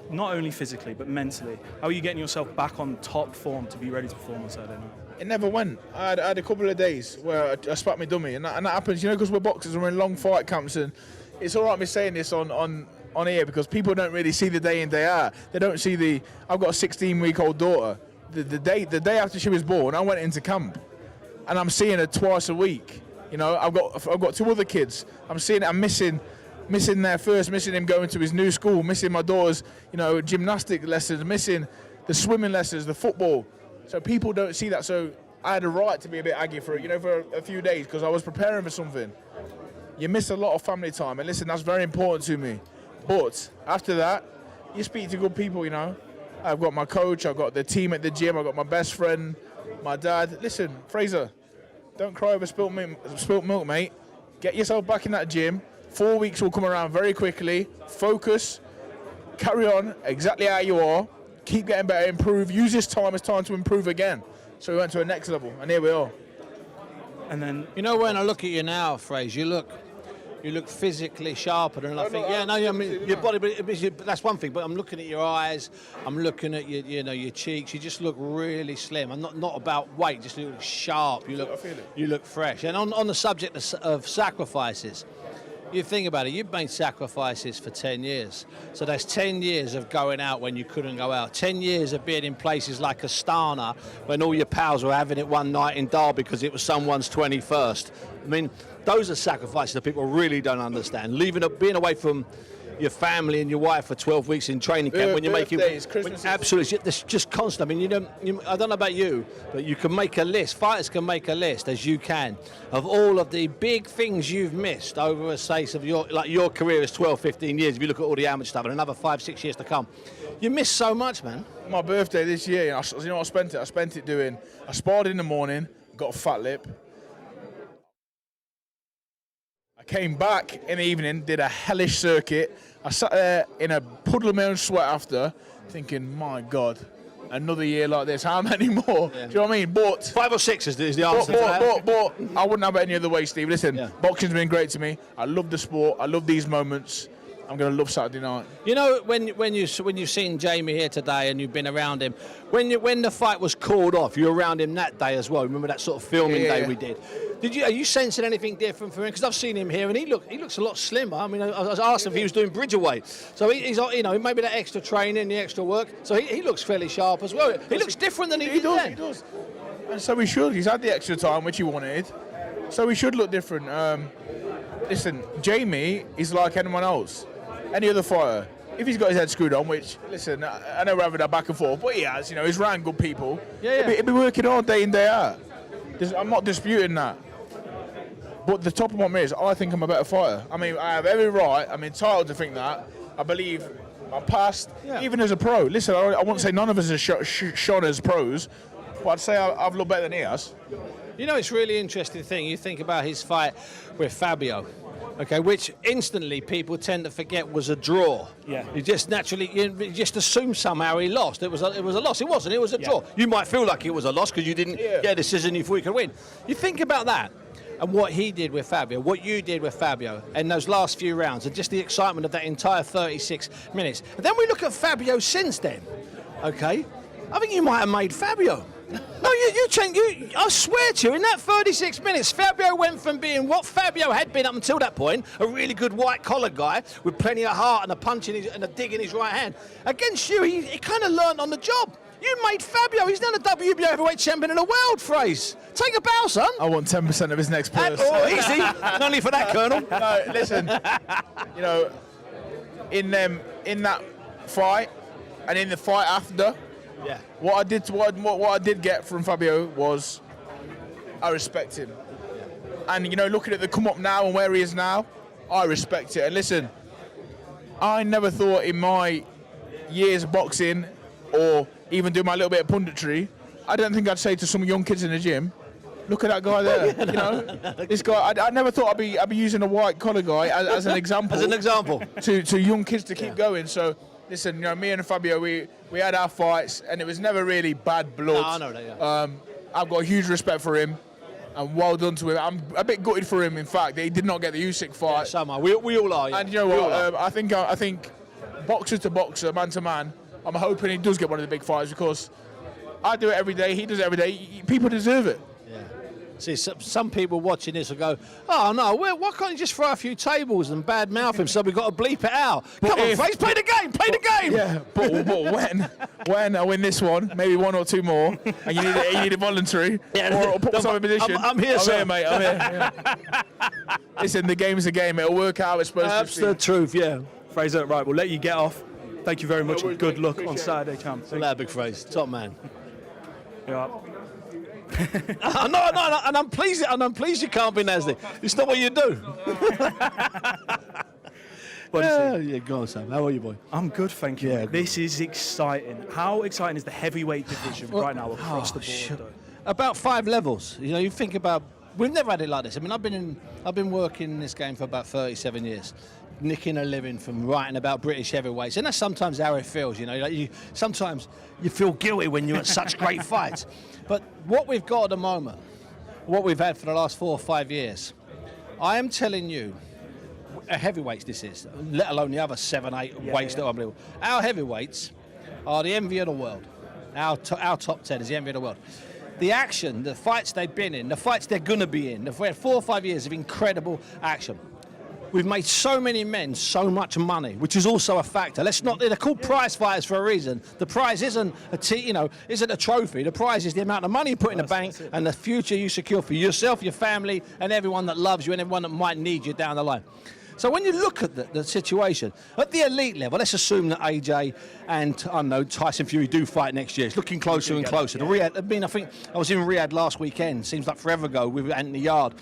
not only physically, but mentally, how are you getting yourself back on top form to be ready to perform on Saturday night? It never went. I had a couple of days where I spat my dummy, and that happens, you know, because we're boxers and we're in long fight camps, and it's all right me saying this on here because people don't really see the day in, day out. They don't see I've got a 16-week-old daughter. The day after she was born, I went into camp. And I'm seeing her twice a week. You know, I've got two other kids. I'm missing their first, missing him going to his new school, missing my daughter's, you know, gymnastic lessons, missing the swimming lessons, the football. So people don't see that. So I had a right to be a bit aggy for a few days because I was preparing for something. You miss a lot of family time, and listen, that's very important to me. But after that, you speak to good people, you know. I've got my coach, I've got the team at the gym, I've got my best friend, my dad. Listen, Fraser, don't cry over spilt milk, mate. Get yourself back in that gym. 4 weeks will come around very quickly. Focus, carry on exactly how you are, keep getting better, improve, use this time as time to improve again. So we went to the next level, and here we are. And then, you know, when I look at you now, Frazer, you look physically sharper than I think. Yeah, no, I mean your body, but that's one thing. But I'm looking at your eyes, I'm looking at your, you know, your cheeks. You just look really slim. I'm not about weight. Just look sharp. You look fresh. And on the subject of sacrifices, you think about it. You've made sacrifices for 10 years. So that's 10 years of going out when you couldn't go out. 10 years of being in places like Astana when all your pals were having it one night in Derby because it was someone's 21st. I mean, those are sacrifices that people really don't understand. Being away from your family and your wife for 12 weeks in training camp when you're making absolutely, it's just constant. I mean, I don't know about you, but you can make a list. Fighters can make a list, as you can, of all of the big things you've missed over a space of your career is 12, 15 years. If you look at all the amateur stuff and another 5, 6 years to come, you miss so much, man. My birthday this year, you know what I spent it? I spent it doing. I sparred in the morning, got a fat lip. I came back in the evening, did a hellish circuit. I sat there in a puddle of my own sweat after, thinking, my God, another year like this, how many more? Yeah. Do you know what I mean? But 5 or 6 is the answer to that. But I wouldn't have it any other way, Steve. Listen, boxing's been great to me. I love the sport. I love these moments. I'm going to love Saturday night. You know, when you've seen Jeamie here today and you've been around him, when the fight was called off, you were around him that day as well. Remember that sort of filming day we did? Are you sensing anything different from him? Because I've seen him here and he looks a lot slimmer. I mean, I was asked if he was doing bridge weight. So he's, you know, maybe that extra training, the extra work. So he looks fairly sharp as well. He looks different than he did then. He does. And so he should. He's had the extra time, which he wanted. So he should look different. Listen, Jeamie is like anyone else. Any other fighter. If he's got his head screwed on, which, listen, I know we're having that back and forth, but he has, you know, he's around good people. He'll be working all day in, day out. I'm not disputing that. But the top of my is, I think I'm a better fighter. I mean, I have every right, I'm entitled to think that. I believe my past, even as a pro. Listen, I won't say none of us are shone as pros, but I'd say I've looked better than he has. You know, it's a really interesting thing. You think about his fight with Fabio. Okay, which instantly people tend to forget was a draw. Yeah. You just naturally, you just assume somehow he lost. It was a loss. It wasn't. It was a draw. You might feel like it was a loss because you didn't get a decision you thought you could win. You think about that and what he did with Fabio, what you did with Fabio in those last few rounds, and just the excitement of that entire 36 minutes. And then we look at Fabio since then. Okay, I think you might have made Fabio. No, I swear to you, in that 36 minutes, Fabio went from being what Fabio had been up until that point, a really good white-collar guy with plenty of heart and a punch and a dig in his right hand. Against you, he kind of learned on the job. You made Fabio. He's now the WBO heavyweight champion of the world, Frazer. Take a bow, son. I want 10% of his next purse. Oh, easy. Not only for that, Colonel. No, listen, you know, in that fight and in the fight after, what I did get from Fabio was I respect him. And, you know, looking at the come up now and where he is now, I respect it. And listen, I never thought in my years of boxing or even doing my little bit of punditry, I don't think I'd say to some young kids in the gym, look at that guy there. You know, this guy. I never thought I'd be using a white collar guy as an example. As an example to young kids to keep going. So listen, you know, me and Fabio, we had our fights, and it was never really bad blood. No, I know that. Yeah. I've got huge respect for him, and well done to him. I'm a bit gutted for him, in fact, that he did not get the Usyk fight. Yeah, some are. We all are. Yeah. And you know what? I think boxer to boxer, man to man, I'm hoping he does get one of the big fights because I do it every day. He does it every day. People deserve it. See, some people watching this will go, oh no, why can't you just throw a few tables and bad mouth him so we've got to bleep it out? Come on, Frazer, play the game! Yeah, but when I win this one, maybe one or two more, and you need a voluntary, or put myself in position. I'm here, sir. I'm here, mate, I'm here. Yeah. Listen, the game's a game. It'll work out. It's supposed to be. That's the truth, yeah. Frazer, right, we'll let you get off. Thank you very much and good luck on Saturday, champ. Loud, big Frazer, top man. Yeah. No, and I'm pleased you can't be nasty. It's not what you do. Yeah, go on, Sam. How are you, boy? I'm good, thank you. Yeah, this is exciting. How exciting is the heavyweight division right now across the board? About 5 levels. You know, you think about. We've never had it like this. I mean, I've been working in this game for about 37 years. nicking a living from writing about British heavyweights, and that's sometimes how it feels, you know. Like sometimes you feel guilty when you're at such great fights. But what we've got at the moment, what we've had for the last 4 or 5 years, I am telling you, heavyweights this is, let alone the other 7, 8 weights that are unbelievable. Our heavyweights are the envy of the world. Our top 10 is the envy of the world. The action, the fights they've been in, the fights they're going to be in, we've had 4 or 5 years of incredible action. We've made so many men so much money, which is also a factor. They're called prize fighters for a reason. The prize isn't isn't a trophy. The prize is the amount of money you put in the bank and the future you secure for yourself, your family, and everyone that loves you and everyone that might need you down the line. So when you look at the situation, at the elite level, let's assume that AJ and, I don't know, Tyson Fury do fight next year. It's looking closer and closer. I think I was in Riyadh last weekend, seems like forever ago, with Anthony Yard.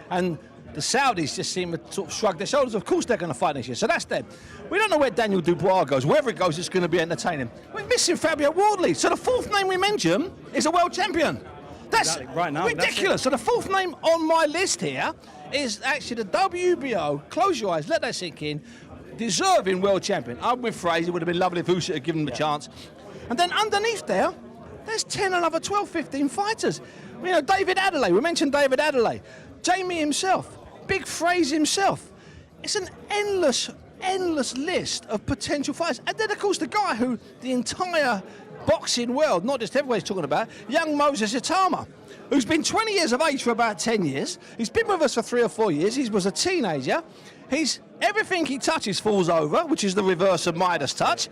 And the Saudis just seem to sort of shrug their shoulders. Of course they're going to fight next year. So that's them. We don't know where Daniel Dubois goes. Wherever it goes, it's going to be entertaining. We're missing Fabio Wardley. So the 4th name we mentioned is a world champion. That's right now, ridiculous. So the 4th name on my list here is actually the WBO, close your eyes, let that sink in, deserving world champion. I'm with Frazer. It would have been lovely if Usyk had given him a chance. And then underneath there's 10, another 12, 15 fighters. You know, David Adelaide, we mentioned David Adelaide. Jamie himself, Big Frazer himself. It's an endless list of potential fighters. And then, of course, the guy who the entire boxing world, not just heavyweights talking about, young Moses Itama, who's been 20 years of age for about 10 years. He's been with us for 3 or 4 years. He was a teenager. Everything he touches falls over, which is the reverse of Midas touch.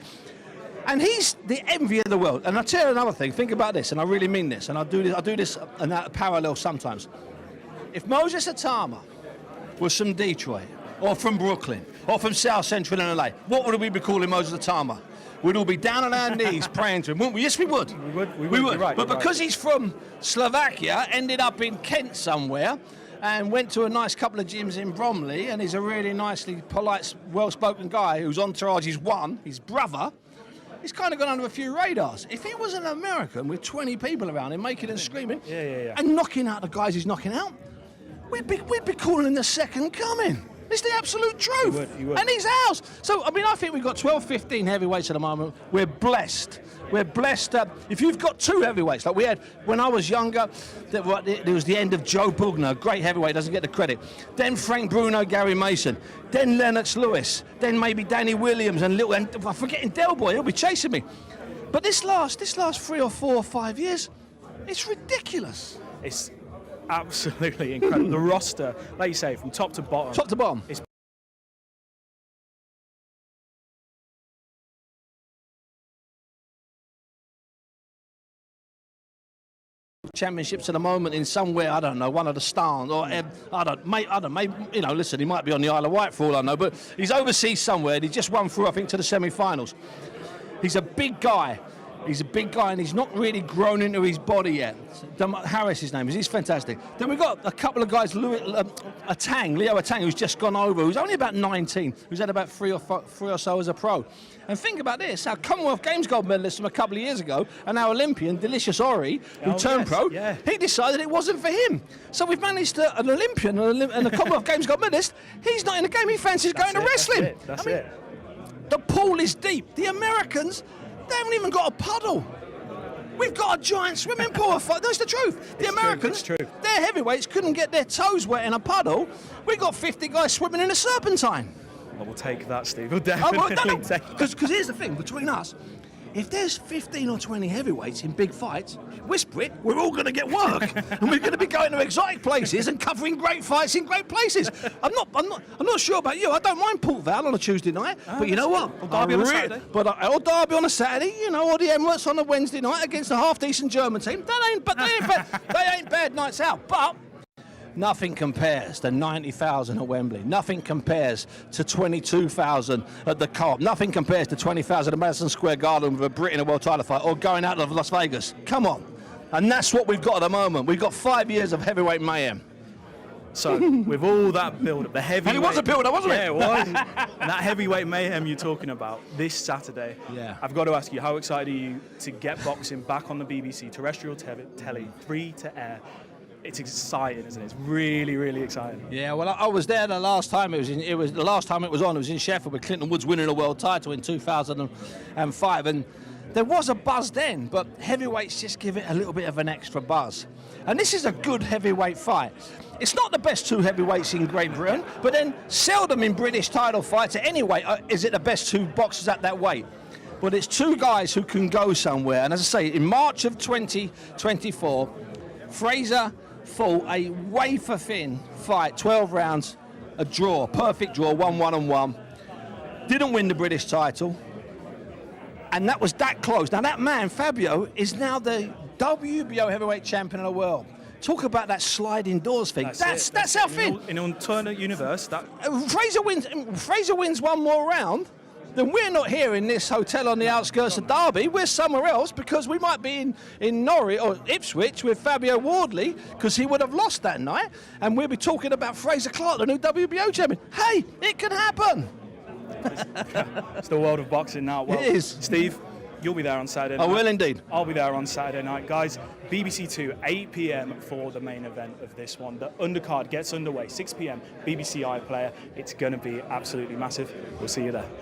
And he's the envy of the world. And I'll tell you another thing. Think about this, and I really mean this, and I do this in that parallel sometimes. If Moses Itama was from Detroit, or from Brooklyn, or from South Central LA, what would we be calling Moses Itama? We'd all be down on our knees praying to him, wouldn't we? Yes, we would. We would. Right, but because he's from Slovakia, ended up in Kent somewhere, and went to a nice couple of gyms in Bromley, and he's a really nicely polite, well-spoken guy whose entourage is one, his brother. He's kind of gone under a few radars. If he was an American with 20 people around him making and screaming and knocking out the guys he's knocking out, we'd be calling him the second coming. It's the absolute truth. You would. And he's ours. So, I mean, I think we've got 12, 15 heavyweights at the moment. We're blessed. We're blessed. If you've got 2 heavyweights, like we had when I was younger, there was the end of Joe Bugner, great heavyweight, doesn't get the credit. Then Frank Bruno, Gary Mason. Then Lennox Lewis. Then maybe Danny Williams and I'm forgetting Del Boy, he'll be chasing me. But this last 3 or 4 or 5 years, it's ridiculous. It's absolutely incredible. The roster, like you say, from top to bottom. Top to bottom. It's championships at the moment in somewhere, I don't know, one of the stars, or I don't know, maybe, you know, listen, he might be on the Isle of Wight for all I know, but he's overseas somewhere and he just won through, I think, to the semi-finals. He's a big guy. He's a big guy and he's not really grown into his body yet. Harris, his name is. He's fantastic. Then we've got a couple of guys, Leo Atang, who's just gone over, who's only about 19, who's had about 3 or so as a pro. And think about this, our Commonwealth Games gold medalist from a couple of years ago, and our Olympian, Delicious Ori, who turned pro, he decided it wasn't for him. So we've managed an Olympian and a Commonwealth Games gold medalist, he's not in the game, he fancies going to wrestling. That's it. The pool is deep. The Americans, they haven't even got a puddle. We've got a giant swimming pool. That's the truth. The Americans, their heavyweights couldn't get their toes wet in a puddle. We've got 50 guys swimming in a serpentine. I will take that, Steve. We'll definitely take that. Because here's the thing, between us, if there's 15 or 20 heavyweights in big fights, whisper it, we're all going to get work. And we're going to be going to exotic places and covering great fights in great places. I'm not sure about you. I don't mind Port Vale on a Tuesday night. But you know what? Or Derby on a Saturday. Or Derby on a Saturday, you know, or the Emirates on a Wednesday night against a half-decent German team. They ain't bad nights out. But nothing compares to 90,000 at Wembley. Nothing compares to 22,000 at the Co-op. Nothing compares to 20,000 at Madison Square Garden with a Brit in a world title fight, or going out of Las Vegas. Come on. And that's what we've got at the moment. We've got 5 years of heavyweight mayhem. So, with all that build-up, the heavyweight... And it was a build-up, wasn't it? Yeah, it was. And that heavyweight mayhem you're talking about this Saturday, I've got to ask you, how excited are you to get boxing back on the BBC, terrestrial telly, free to air? it's exciting, isn't it? It's really, really exciting. Yeah, well, I was there the last time it was the last time it was on. It was in Sheffield with Clinton Woods winning a world title in 2005, and there was a buzz then, but heavyweights just give it a little bit of an extra buzz. And this is a good heavyweight fight. It's not the best two heavyweights in Great Britain, but then seldom in British title fights at any weight is it the best two boxers at that weight. But it's two guys who can go somewhere. And as I say, in March of 2024, Frazer fought a wafer-thin fight, 12 rounds, a draw, perfect draw, 1-1-1. Didn't win the British title. And that was that close. Now that man, Fabio, is now the WBO heavyweight champion of the world. Talk about that sliding doors thing. That's how thin. In an alternate universe, that Frazer wins one more round, then we're not here in this hotel on the outskirts of Derby. We're somewhere else because we might be in Norwich or Ipswich with Fabio Wardley because he would have lost that night, and we'll be talking about Frazer Clarke, the new WBO champion. Hey, it can happen. It's the world of boxing now. Well, it is. Steve, you'll be there on Saturday night. I will indeed. I'll be there on Saturday night. Guys, BBC 2, 8 p.m. for the main event of this one. The undercard gets underway, 6 p.m, BBC iPlayer. It's going to be absolutely massive. We'll see you there.